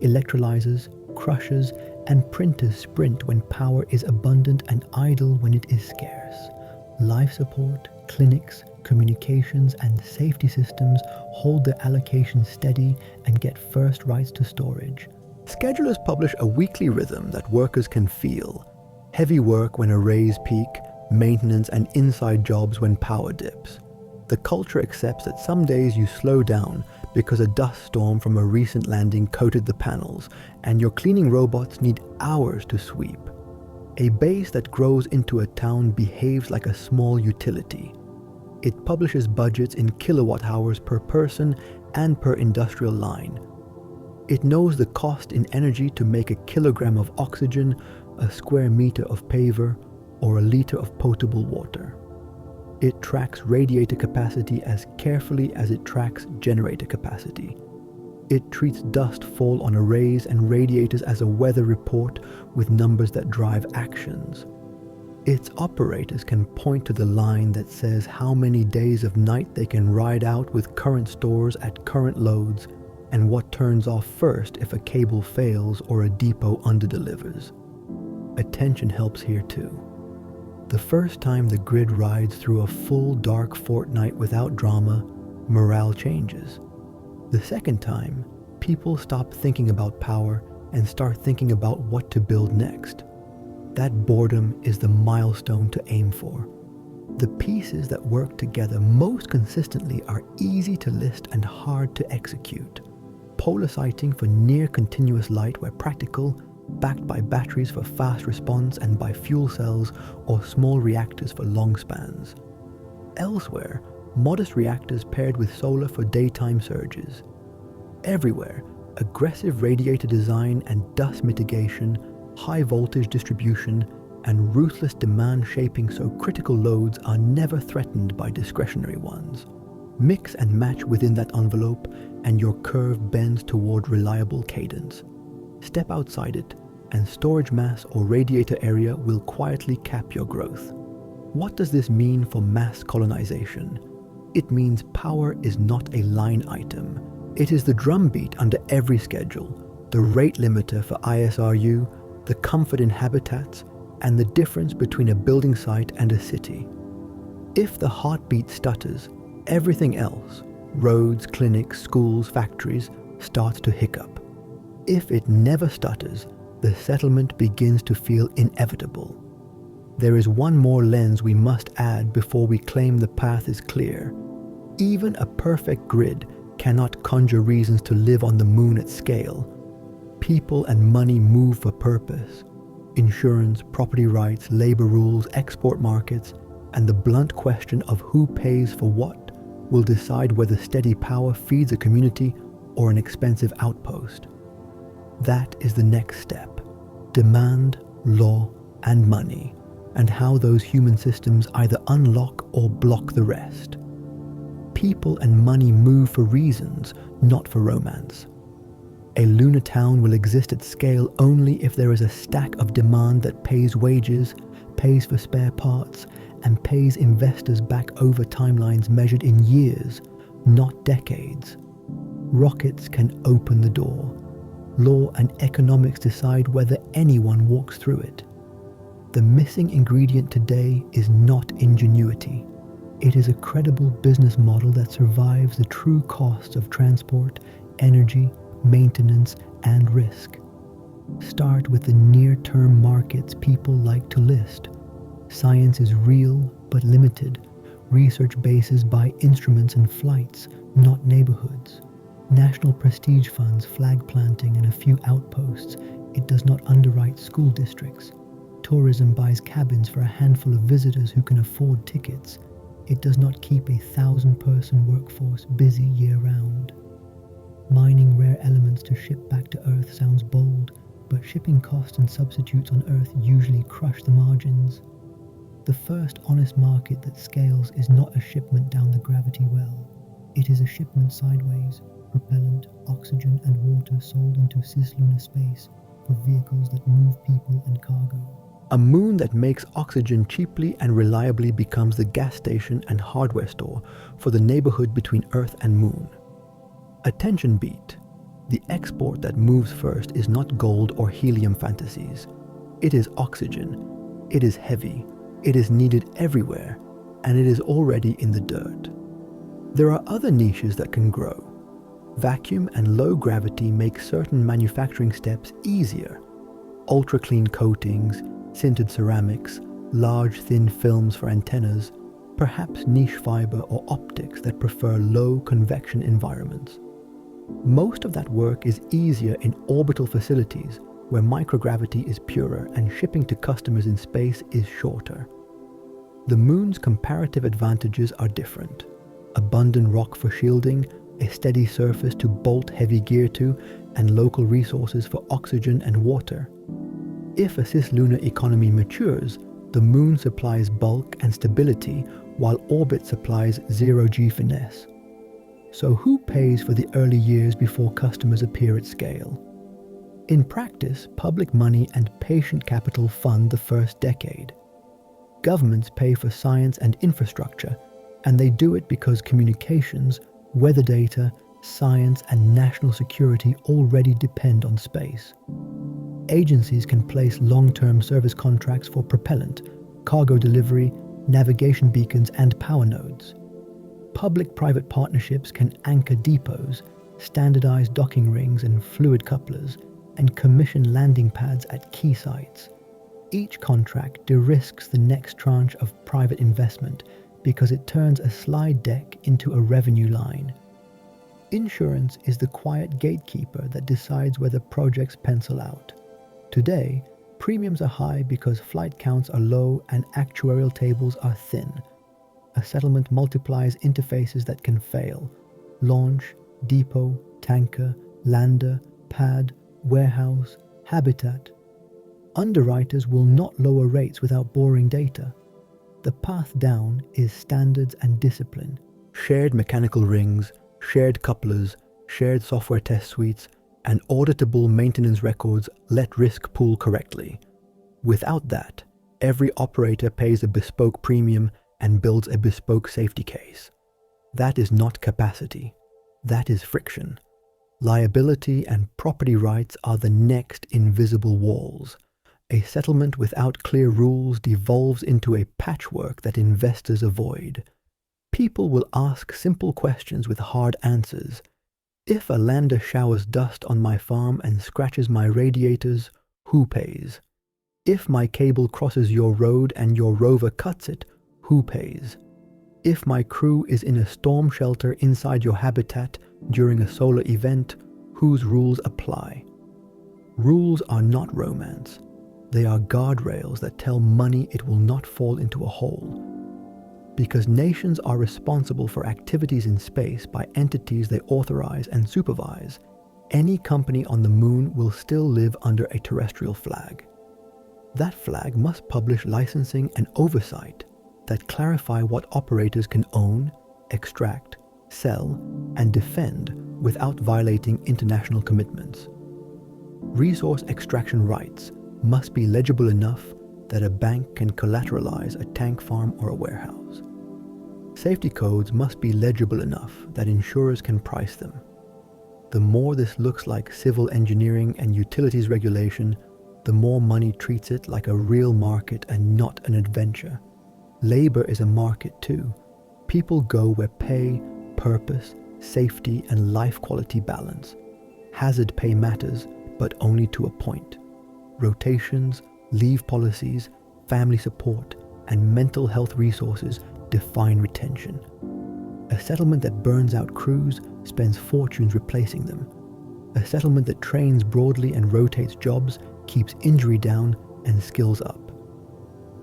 Electrolyzers, crushers, And printers sprint when power is abundant and idle when it is scarce. Life support, clinics, communications, and safety systems hold their allocations steady and get first rights to storage. Schedulers publish a weekly rhythm that workers can feel. Heavy work when arrays peak, maintenance and inside jobs when power dips. The culture accepts that some days you slow down because a dust storm from a recent landing coated the panels, and your cleaning robots need hours to sweep. A base that grows into a town behaves like a small utility. It publishes budgets in kilowatt hours per person and per industrial line. It knows the cost in energy to make a kilogram of oxygen, a square meter of paver, or a liter of potable water. It tracks radiator capacity as carefully as it tracks generator capacity. It treats dust fall on arrays and radiators as a weather report with numbers that drive actions. Its operators can point to the line that says how many days of night they can ride out with current stores at current loads and what turns off first if a cable fails or a depot underdelivers. Attention helps here too. The first time the grid rides through a full dark fortnight without drama, morale changes. The second time, people stop thinking about power and start thinking about what to build next. That boredom is the milestone to aim for. The pieces that work together most consistently are easy to list and hard to execute. Polar sighting for near continuous light where practical, backed by batteries for fast response and by fuel cells or small reactors for long spans. Elsewhere, modest reactors paired with solar for daytime surges. Everywhere, aggressive radiator design and dust mitigation, high voltage distribution, and ruthless demand shaping so critical loads are never threatened by discretionary ones. Mix and match within that envelope, and your curve bends toward reliable cadence. Step outside it, and storage mass or radiator area will quietly cap your growth. What does this mean for mass colonization? It means power is not a line item. It is the drumbeat under every schedule, the rate limiter for ISRU, the comfort in habitats, and the difference between a building site and a city. If the heartbeat stutters, everything else, roads, clinics, schools, factories, starts to hiccup. If it never stutters, the settlement begins to feel inevitable. There is one more lens we must add before we claim the path is clear. Even a perfect grid cannot conjure reasons to live on the moon at scale. People and money move for purpose. Insurance, property rights, labor rules, export markets, and the blunt question of who pays for what will decide whether steady power feeds a community or an expensive outpost. That is the next step. Demand, law, and money, and how those human systems either unlock or block the rest. People and money move for reasons, not for romance. A lunar town will exist at scale only if there is a stack of demand that pays wages, pays for spare parts, and pays investors back over timelines measured in years, not decades. Rockets can open the door. Law and economics decide whether anyone walks through it. The missing ingredient today is not ingenuity. It is a credible business model that survives the true costs of transport, energy, maintenance, and risk. Start with the near-term markets people like to list. Science is real but limited. Research bases buy instruments and flights, not neighborhoods. National prestige funds flag planting and a few outposts. It does not underwrite school districts. Tourism buys cabins for a handful of visitors who can afford tickets. It does not keep a 1,000-person workforce busy year-round. Mining rare elements to ship back to Earth sounds bold, but shipping costs and substitutes on Earth usually crush the margins. The first honest market that scales is not a shipment down the gravity well. It is a shipment sideways, propellant, oxygen, and water sold into cislunar space for vehicles that move people and cargo. A moon that makes oxygen cheaply and reliably becomes the gas station and hardware store for the neighborhood between Earth and Moon. Attention beat. The export that moves first is not gold or helium fantasies. It is oxygen. It is heavy. It is needed everywhere, and it is already in the dirt. There are other niches that can grow. Vacuum and low gravity make certain manufacturing steps easier. Ultra-clean coatings, sintered ceramics, large thin films for antennas, perhaps niche fiber or optics that prefer low convection environments. Most of that work is easier in orbital facilities where microgravity is purer and shipping to customers in space is shorter. The moon's comparative advantages are different. Abundant rock for shielding, a steady surface to bolt heavy gear to, and local resources for oxygen and water. If a cislunar economy matures, the moon supplies bulk and stability while orbit supplies zero-G finesse. So who pays for the early years before customers appear at scale? In practice, public money and patient capital fund the first decade. Governments pay for science and infrastructure, and they do it because communications, weather data, science, and national security already depend on space. Agencies can place long-term service contracts for propellant, cargo delivery, navigation beacons, and power nodes. Public-private partnerships can anchor depots, standardize docking rings and fluid couplers, and commission landing pads at key sites. Each contract de-risks the next tranche of private investment because it turns a slide deck into a revenue line. Insurance is the quiet gatekeeper that decides whether projects pencil out. Today, premiums are high because flight counts are low and actuarial tables are thin. A settlement multiplies interfaces that can fail: launch, depot, tanker, lander, pad, warehouse, habitat. Underwriters will not lower rates without boring data. The path down is standards and discipline. Shared mechanical rings, shared couplers, shared software test suites, and auditable maintenance records let risk pool correctly. Without that, every operator pays a bespoke premium and builds a bespoke safety case. That is not capacity. That is friction. Liability and property rights are the next invisible walls. A settlement without clear rules devolves into a patchwork that investors avoid. People will ask simple questions with hard answers. If a lander showers dust on my farm and scratches my radiators, who pays? If my cable crosses your road and your rover cuts it, who pays? If my crew is in a storm shelter inside your habitat during a solar event, whose rules apply? Rules are not romance. They are guardrails that tell money it will not fall into a hole. Because nations are responsible for activities in space by entities they authorize and supervise, any company on the moon will still live under a terrestrial flag. That flag must publish licensing and oversight that clarify what operators can own, extract, sell, and defend without violating international commitments. Resource extraction rights must be legible enough that a bank can collateralize a tank farm or a warehouse. Safety codes must be legible enough that insurers can price them. The more this looks like civil engineering and utilities regulation, the more money treats it like a real market and not an adventure. Labor is a market too. People go where pay, purpose, safety, and life quality balance. Hazard pay matters, but only to a point. Rotations, leave policies, family support, and mental health resources define retention. A settlement that burns out crews spends fortunes replacing them. A settlement that trains broadly and rotates jobs keeps injury down and skills up.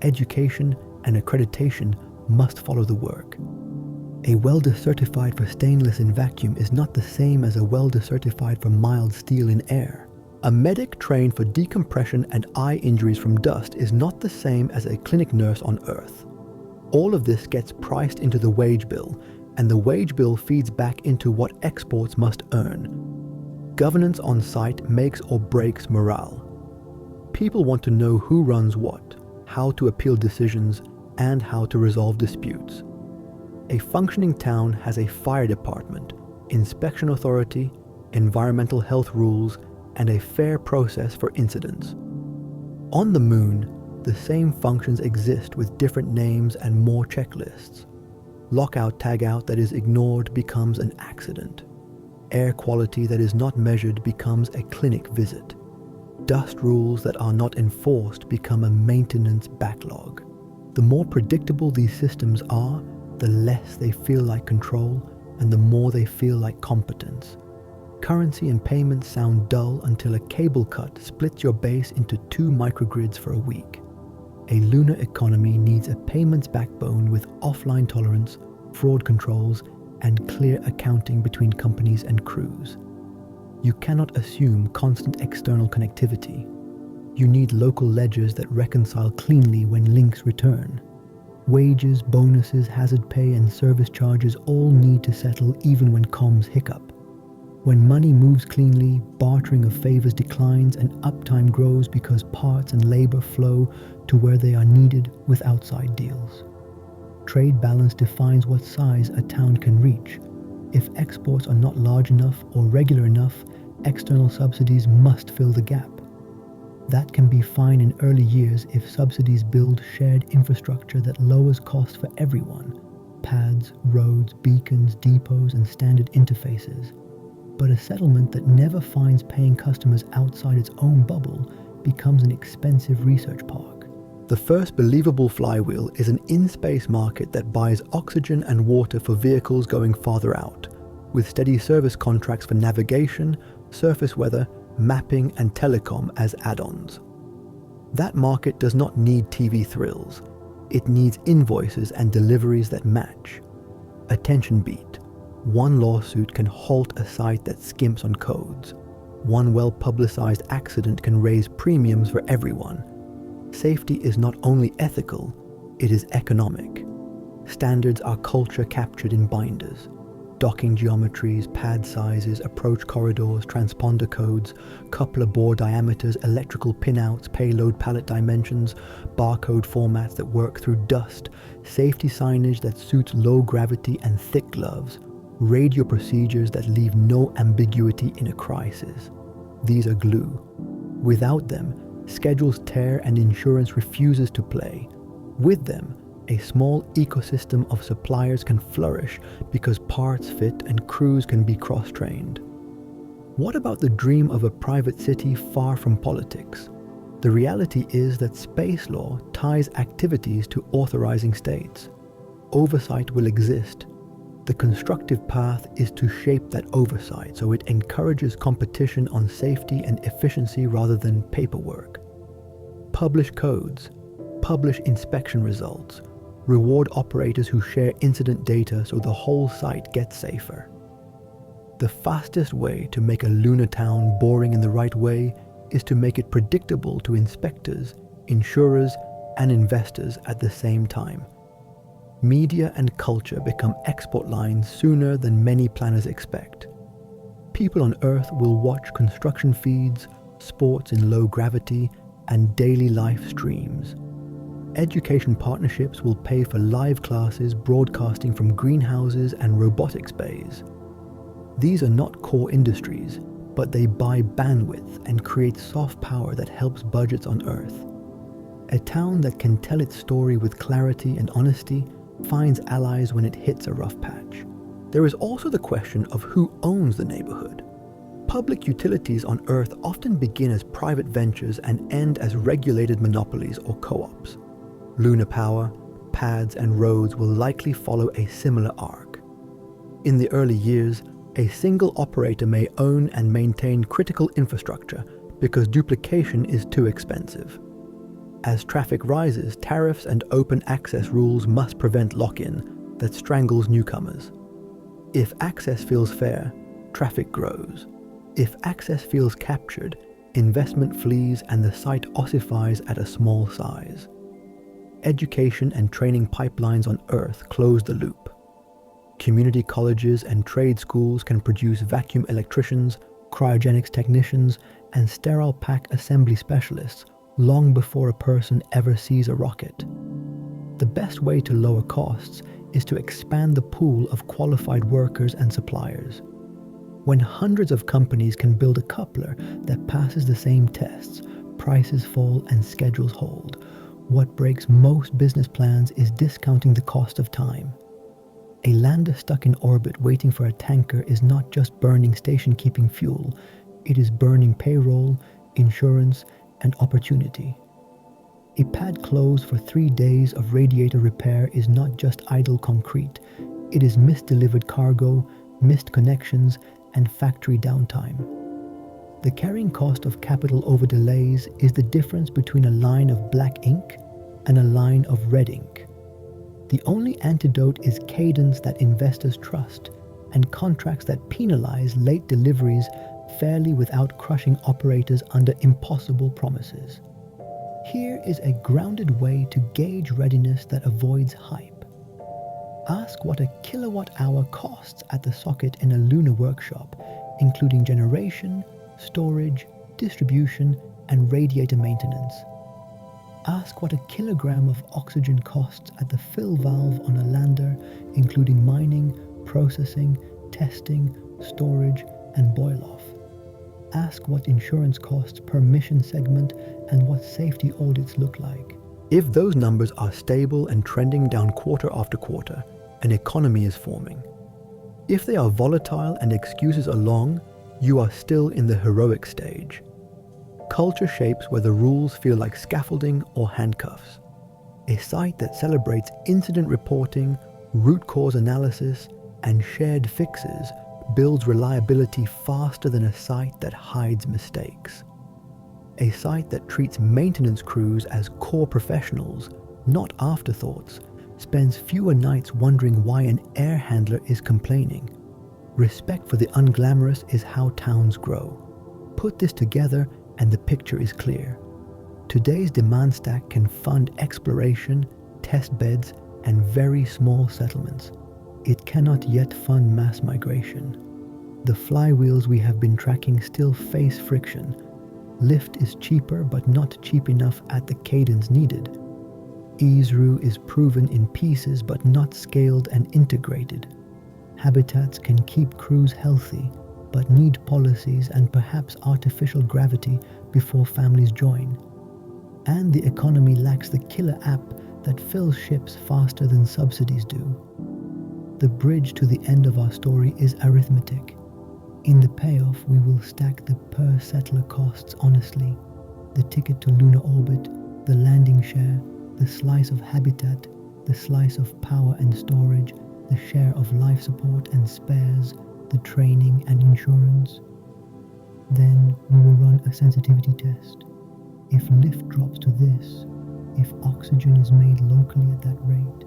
Education and accreditation must follow the work. A welder certified for stainless in vacuum is not the same as a welder certified for mild steel in air. A medic trained for decompression and eye injuries from dust is not the same as a clinic nurse on Earth. All of this gets priced into the wage bill, and the wage bill feeds back into what exports must earn. Governance on site makes or breaks morale. People want to know who runs what, how to appeal decisions, and how to resolve disputes. A functioning town has a fire department, inspection authority, environmental health rules, and a fair process for incidents. On the Moon, the same functions exist with different names and more checklists. Lockout-tagout that is ignored becomes an accident. Air quality that is not measured becomes a clinic visit. Dust rules that are not enforced become a maintenance backlog. The more predictable these systems are, the less they feel like control and the more they feel like competence. Currency and payments sound dull until a cable cut splits your base into 2 microgrids for a week. A lunar economy needs a payments backbone with offline tolerance, fraud controls, and clear accounting between companies and crews. You cannot assume constant external connectivity. You need local ledgers that reconcile cleanly when links return. Wages, bonuses, hazard pay, and service charges all need to settle even when comms hiccup. When money moves cleanly, bartering of favors declines and uptime grows because parts and labor flow to where they are needed with outside deals. Trade balance defines what size a town can reach. If exports are not large enough or regular enough, external subsidies must fill the gap. That can be fine in early years if subsidies build shared infrastructure that lowers costs for everyone: pads, roads, beacons, depots, and standard interfaces. But a settlement that never finds paying customers outside its own bubble becomes an expensive research park. The first believable flywheel is an in-space market that buys oxygen and water for vehicles going farther out, with steady service contracts for navigation, surface weather, mapping, and telecom as add-ons. That market does not need TV thrills. It needs invoices and deliveries that match. Attention beat. One lawsuit can halt a site that skimps on codes. One well-publicized accident can raise premiums for everyone. Safety is not only ethical, it is economic. Standards are culture captured in binders. Docking geometries, pad sizes, approach corridors, transponder codes, coupler bore diameters, electrical pinouts, payload pallet dimensions, barcode formats that work through dust, safety signage that suits low gravity and thick gloves, radio procedures that leave no ambiguity in a crisis. These are glue. Without them, schedules tear and insurance refuses to play. With them, a small ecosystem of suppliers can flourish because parts fit and crews can be cross-trained. What about the dream of a private city far from politics? The reality is that space law ties activities to authorizing states. Oversight will exist. The constructive path is to shape that oversight so it encourages competition on safety and efficiency rather than paperwork. Publish codes, publish inspection results, reward operators who share incident data so the whole site gets safer. The fastest way to make a lunar town boring in the right way is to make it predictable to inspectors, insurers, and investors at the same time. Media and culture become export lines sooner than many planners expect. People on Earth will watch construction feeds, sports in low gravity, and daily life streams. Education partnerships will pay for live classes broadcasting from greenhouses and robotics bays. These are not core industries, but they buy bandwidth and create soft power that helps budgets on Earth. A town that can tell its story with clarity and honesty finds allies when it hits a rough patch. There is also the question of who owns the neighborhood. Public utilities on Earth often begin as private ventures and end as regulated monopolies or co-ops. Lunar power, pads, and roads will likely follow a similar arc. In the early years, a single operator may own and maintain critical infrastructure because duplication is too expensive. As traffic rises, tariffs and open access rules must prevent lock-in that strangles newcomers. If access feels fair, traffic grows. If access feels captured, investment flees and the site ossifies at a small size. Education and training pipelines on Earth close the loop. Community colleges and trade schools can produce vacuum electricians, cryogenics technicians, and sterile pack assembly specialists long before a person ever sees a rocket. The best way to lower costs is to expand the pool of qualified workers and suppliers. When hundreds of companies can build a coupler that passes the same tests, prices fall and schedules hold. What breaks most business plans is discounting the cost of time. A lander stuck in orbit waiting for a tanker is not just burning station-keeping fuel, it is burning payroll, insurance, and opportunity. A pad closed for 3 days of radiator repair is not just idle concrete, it is misdelivered cargo, missed connections, and factory downtime. The carrying cost of capital over delays is the difference between a line of black ink and a line of red ink. The only antidote is cadence that investors trust and contracts that penalize late deliveries fairly without crushing operators under impossible promises. Here is a grounded way to gauge readiness that avoids hype. Ask what a kilowatt-hour costs at the socket in a Lunar workshop, including generation, storage, distribution, and radiator maintenance. Ask what a kilogram of oxygen costs at the fill valve on a lander, including mining, processing, testing, storage, and boil-off. Ask what insurance costs per mission segment and what safety audits look like. If those numbers are stable and trending down quarter after quarter, an economy is forming. If they are volatile and excuses are long, you are still in the heroic stage. Culture shapes where the rules feel like scaffolding or handcuffs. A site that celebrates incident reporting, root cause analysis, and shared fixes builds reliability faster than a site that hides mistakes. A site that treats maintenance crews as core professionals, not afterthoughts, spends fewer nights wondering why an air handler is complaining. Respect for the unglamorous is how towns grow. Put this together and the picture is clear. Today's demand stack can fund exploration, test beds, and very small settlements. It cannot yet fund mass migration. The flywheels we have been tracking still face friction. Lift is cheaper but not cheap enough at the cadence needed. ESRU is proven in pieces but not scaled and integrated. Habitats can keep crews healthy but need policies and perhaps artificial gravity before families join. And the economy lacks the killer app that fills ships faster than subsidies do. The bridge to the end of our story is arithmetic. In the payoff, we will stack the per settler costs honestly. The ticket to lunar orbit, the landing share, the slice of habitat, the slice of power and storage, the share of life support and spares, the training and insurance. Then we will run a sensitivity test. If lift drops to this, if oxygen is made locally at that rate,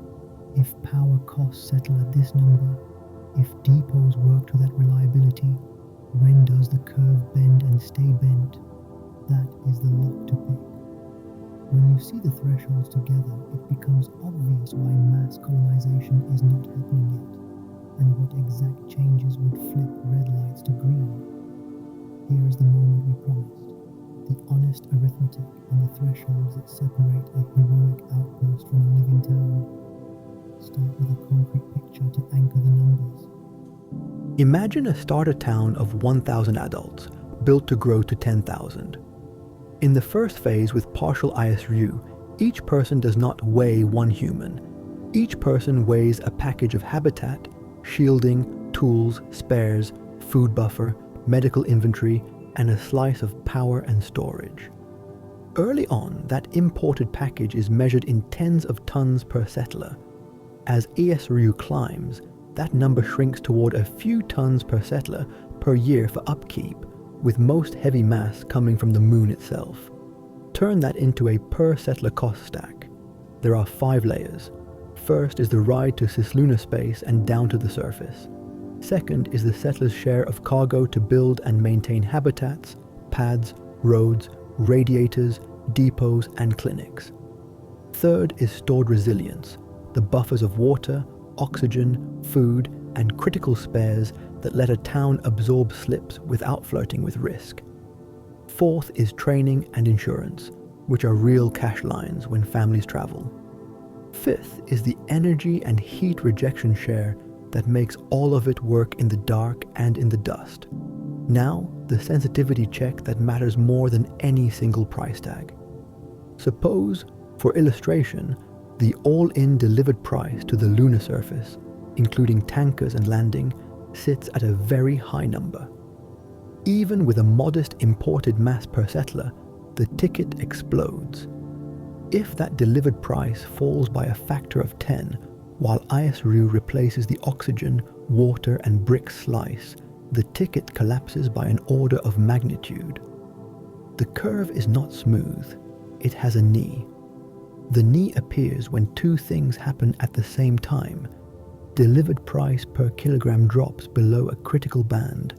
if power costs settle at this number, if depots work to that reliability, when does the curve bend and stay bent? That is the lock to pick. When you see the thresholds together, it becomes obvious why mass colonization is not happening yet, and what exact changes would flip red lights to green. Here is the moment we promised, the honest arithmetic and the thresholds that separate a heroic outpost from a living town. Start with a concrete picture to anchor the numbers. Imagine a starter town of 1,000 adults, built to grow to 10,000. In the first phase with partial ISRU, each person does not weigh one human. Each person weighs a package of habitat, shielding, tools, spares, food buffer, medical inventory, and a slice of power and storage. Early on, that imported package is measured in tens of tons per settler. As ESRU climbs, that number shrinks toward a few tons per settler per year for upkeep, with most heavy mass coming from the moon itself. Turn that into a per settler cost stack. There are 5 layers. First is the ride to cislunar space and down to the surface. Second is the settler's share of cargo to build and maintain habitats, pads, roads, radiators, depots, and clinics. Third is stored resilience, the buffers of water, oxygen, food, and critical spares that let a town absorb slips without flirting with risk. Fourth is training and insurance, which are real cash lines when families travel. Fifth is the energy and heat rejection share that makes all of it work in the dark and in the dust. Now, the sensitivity check that matters more than any single price tag. Suppose, for illustration, the all-in delivered price to the lunar surface, including tankers and landing, sits at a very high number. Even with a modest imported mass per settler, the ticket explodes. If that delivered price falls by a factor of 10, while ISRU replaces the oxygen, water, and brick slice, the ticket collapses by an order of magnitude. The curve is not smooth, it has a knee. The knee appears when two things happen at the same time. Delivered price per kilogram drops below a critical band,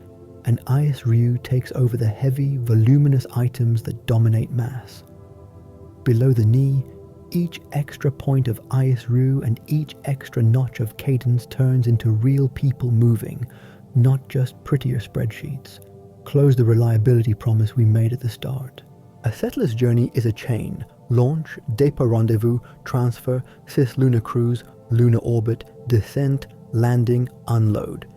and ISRU takes over the heavy, voluminous items that dominate mass. Below the knee, each extra point of ISRU and each extra notch of cadence turns into real people moving, not just prettier spreadsheets. Close the reliability promise we made at the start. A settler's journey is a chain: launch, depot rendezvous, transfer, cislunar cruise, lunar orbit, descent, landing, unload.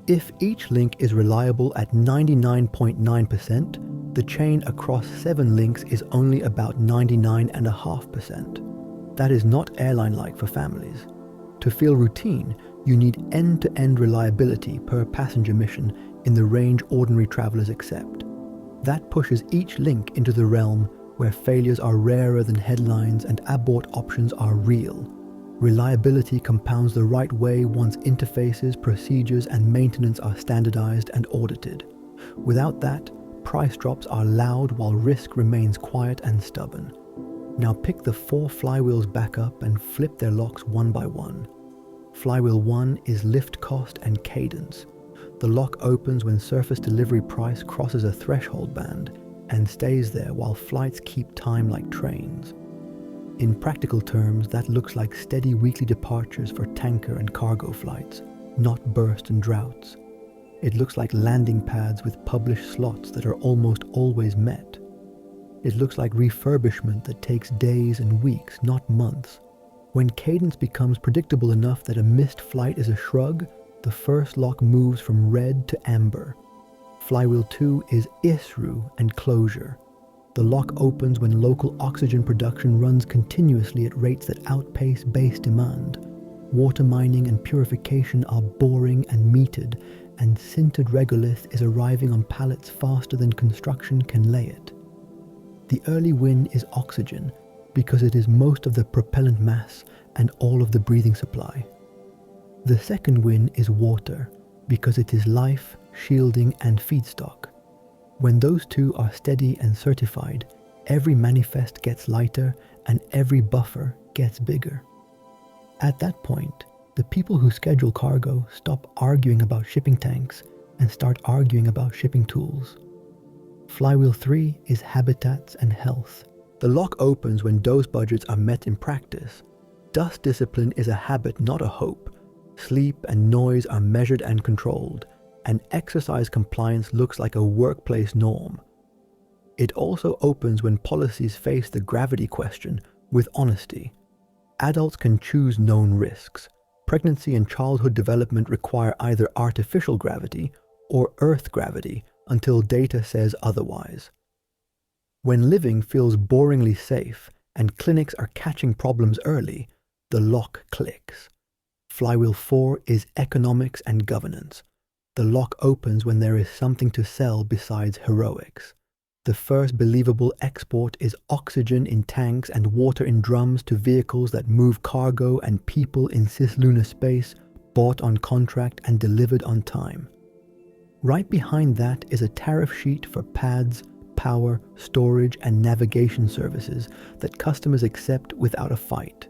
If each link is reliable at 99.9%, the chain across 7 links is only about 99.5%. That is not airline-like for families. To feel routine, you need end-to-end reliability per passenger mission in the range ordinary travelers accept. That pushes each link into the realm where failures are rarer than headlines and abort options are real. Reliability compounds the right way once interfaces, procedures, and maintenance are standardized and audited. Without that, price drops are loud while risk remains quiet and stubborn. Now pick the 4 flywheels back up and flip their locks one by one. Flywheel 1 is lift cost and cadence. The lock opens when surface delivery price crosses a threshold band and stays there while flights keep time like trains. In practical terms, that looks like steady weekly departures for tanker and cargo flights, not bursts and droughts. It looks like landing pads with published slots that are almost always met. It looks like refurbishment that takes days and weeks, not months. When cadence becomes predictable enough that a missed flight is a shrug, the first lock moves from red to amber. Flywheel 2 is ISRU and closure. The lock opens when local oxygen production runs continuously at rates that outpace base demand. Water mining and purification are boring and metered, and sintered regolith is arriving on pallets faster than construction can lay it. The early win is oxygen, because it is most of the propellant mass and all of the breathing supply. The second win is water, because it is life, shielding, and feedstock. When those two are steady and certified, every manifest gets lighter and every buffer gets bigger. At that point, the people who schedule cargo stop arguing about shipping tanks and start arguing about shipping tools. Flywheel 3 is habitats and health. The lock opens when dose budgets are met in practice. Dust discipline is a habit, not a hope. Sleep and noise are measured and controlled, and exercise compliance looks like a workplace norm. It also opens when policies face the gravity question with honesty. Adults can choose known risks. Pregnancy and childhood development require either artificial gravity or Earth gravity until data says otherwise. When living feels boringly safe and clinics are catching problems early, the lock clicks. Flywheel 4 is economics and governance. The lock opens when there is something to sell besides heroics. The first believable export is oxygen in tanks and water in drums to vehicles that move cargo and people in cislunar space, bought on contract and delivered on time. Right behind that is a tariff sheet for pads, power, storage, and navigation services that customers accept without a fight.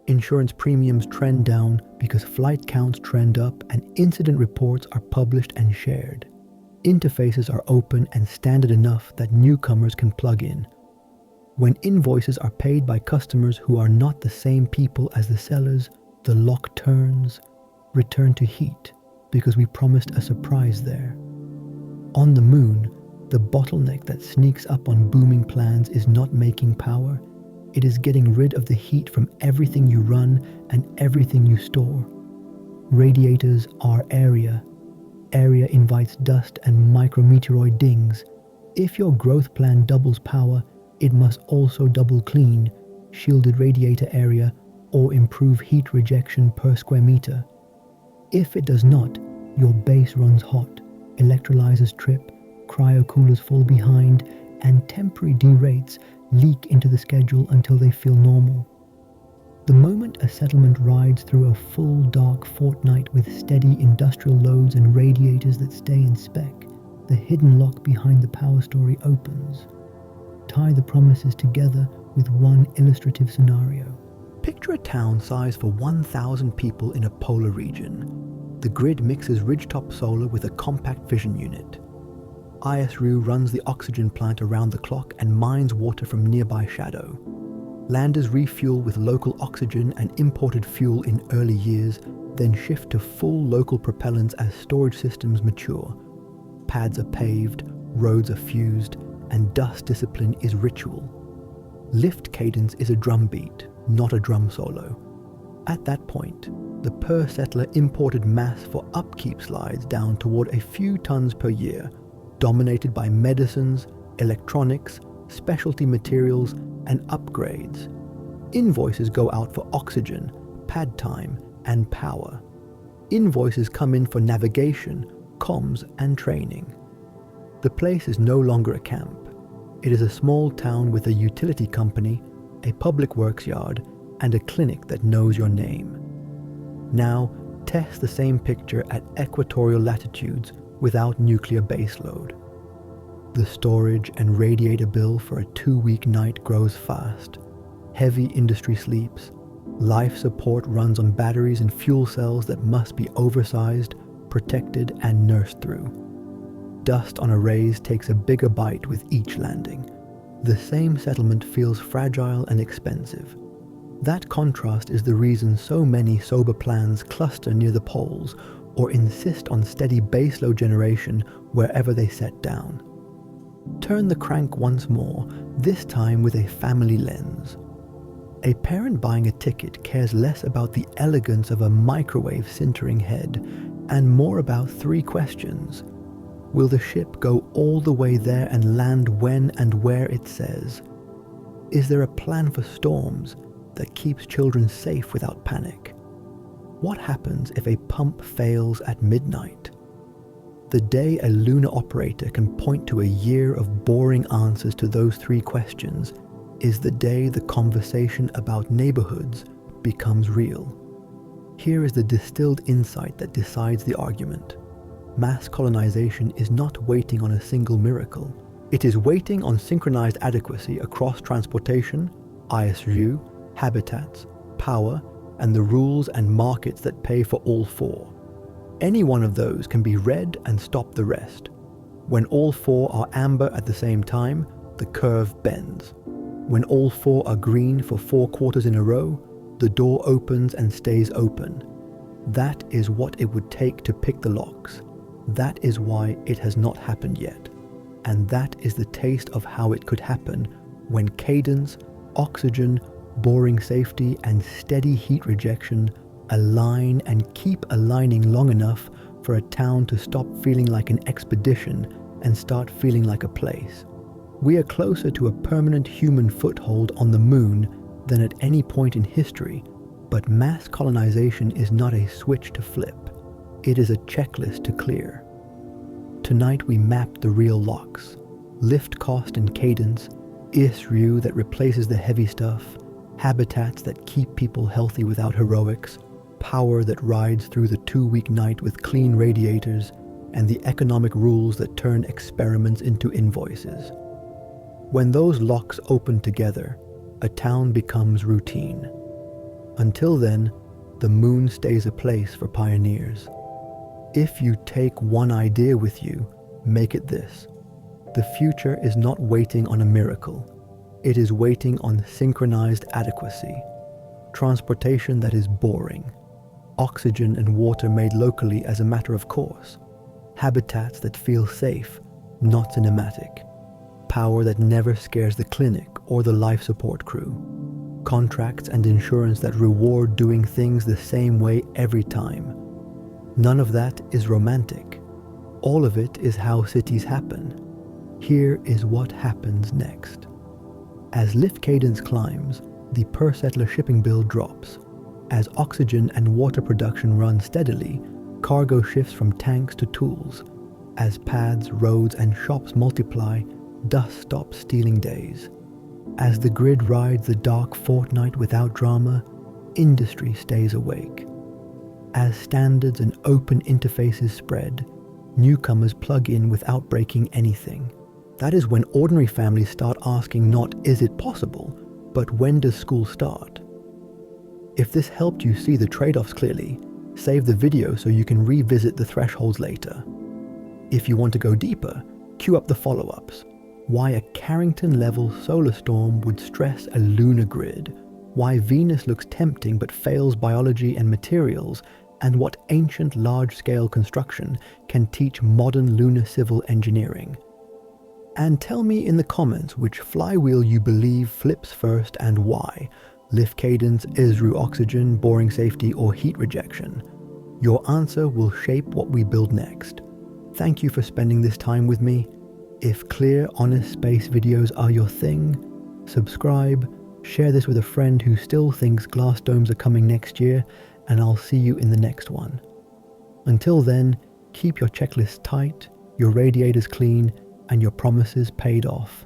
Insurance premiums trend down because flight counts trend up and incident reports are published and shared. Interfaces are open and standard enough that newcomers can plug in. When invoices are paid by customers who are not the same people as the sellers, the lock turns, return to heat, because we promised a surprise there. On the moon, the bottleneck that sneaks up on booming plans is not making power. It is getting rid of the heat from everything you run and everything you store. Radiators are area. Area invites dust and micrometeoroid dings. If your growth plan doubles power, it must also double clean, shielded radiator area, or improve heat rejection per square meter. If it does not, your base runs hot, electrolyzers trip, cryocoolers fall behind, and temporary derates leak into the schedule until they feel normal. The moment a settlement rides through a full dark fortnight with steady industrial loads and radiators that stay in spec, the hidden lock behind the power story opens. Tie the promises together with one illustrative scenario. Picture a town sized for 1,000 people in a polar region. The grid mixes ridgetop solar with a compact fission unit. ISRU runs the oxygen plant around the clock and mines water from nearby shadow. Landers refuel with local oxygen and imported fuel in early years, then shift to full local propellants as storage systems mature. Pads are paved, roads are fused, and dust discipline is ritual. Lift cadence is a drum beat, not a drum solo. At that point, the per settler imported mass for upkeep slides down toward a few tons per year, dominated by medicines, electronics, specialty materials, and upgrades. Invoices go out for oxygen, pad time, and power. Invoices come in for navigation, comms, and training. The place is no longer a camp. It is a small town with a utility company, a public works yard, and a clinic that knows your name. Now, test the same picture at equatorial latitudes without nuclear baseload. The storage and radiator bill for a 2-week night grows fast. Heavy industry sleeps. Life support runs on batteries and fuel cells that must be oversized, protected, and nursed through. Dust on arrays takes a bigger bite with each landing. The same settlement feels fragile and expensive. That contrast is the reason so many sober plans cluster near the poles or insist on steady baseload generation wherever they set down. Turn the crank once more, this time with a family lens. A parent buying a ticket cares less about the elegance of a microwave sintering head and more about 3 questions. Will the ship go all the way there and land when and where it says? Is there a plan for storms that keeps children safe without panic? What happens if a pump fails at midnight? The day a lunar operator can point to a year of boring answers to those 3 questions is the day the conversation about neighborhoods becomes real. Here is the distilled insight that decides the argument. Mass colonization is not waiting on a single miracle. It is waiting on synchronized adequacy across transportation, ISRU, habitats, power, and the rules and markets that pay for all 4. Any one of those can be read and stop the rest. When all 4 are amber at the same time, the curve bends. When all 4 are green for 4 quarters in a row, the door opens and stays open. That is what it would take to pick the locks. That is why it has not happened yet. And that is the taste of how it could happen when cadence, oxygen, boring safety, and steady heat rejection align and keep aligning long enough for a town to stop feeling like an expedition and start feeling like a place. We are closer to a permanent human foothold on the moon than at any point in history, but mass colonization is not a switch to flip. It is a checklist to clear. Tonight we map the real locks: lift cost and cadence, ISRU that replaces the heavy stuff, habitats that keep people healthy without heroics, power that rides through the 2-week night with clean radiators, and the economic rules that turn experiments into invoices. When those locks open together, a town becomes routine. Until then, the moon stays a place for pioneers. If you take one idea with you, make it this: the future is not waiting on a miracle. It is waiting on synchronized adequacy. Transportation that is boring. Oxygen and water made locally as a matter of course. Habitats that feel safe, not cinematic. Power that never scares the clinic or the life support crew. Contracts and insurance that reward doing things the same way every time. None of that is romantic. All of it is how cities happen. Here is what happens next. As lift cadence climbs, the per settler shipping bill drops. As oxygen and water production run steadily, cargo shifts from tanks to tools. As paths, roads, and shops multiply, dust stops stealing days. As the grid rides the dark fortnight without drama, industry stays awake. As standards and open interfaces spread, newcomers plug in without breaking anything. That is when ordinary families start asking not is it possible, but when does school start? If this helped you see the trade-offs clearly, save the video so you can revisit the thresholds later. If you want to go deeper, queue up the follow-ups. Why a Carrington-level solar storm would stress a lunar grid, why Venus looks tempting but fails biology and materials, and what ancient large-scale construction can teach modern lunar civil engineering. And tell me in the comments which flywheel you believe flips first and why. Lift cadence, ISRU oxygen, boring safety, or heat rejection. Your answer will shape what we build next. Thank you for spending this time with me. If clear, honest space videos are your thing, subscribe, share this with a friend who still thinks glass domes are coming next year, and I'll see you in the next one. Until then, keep your checklist tight, your radiators clean, and your promises paid off.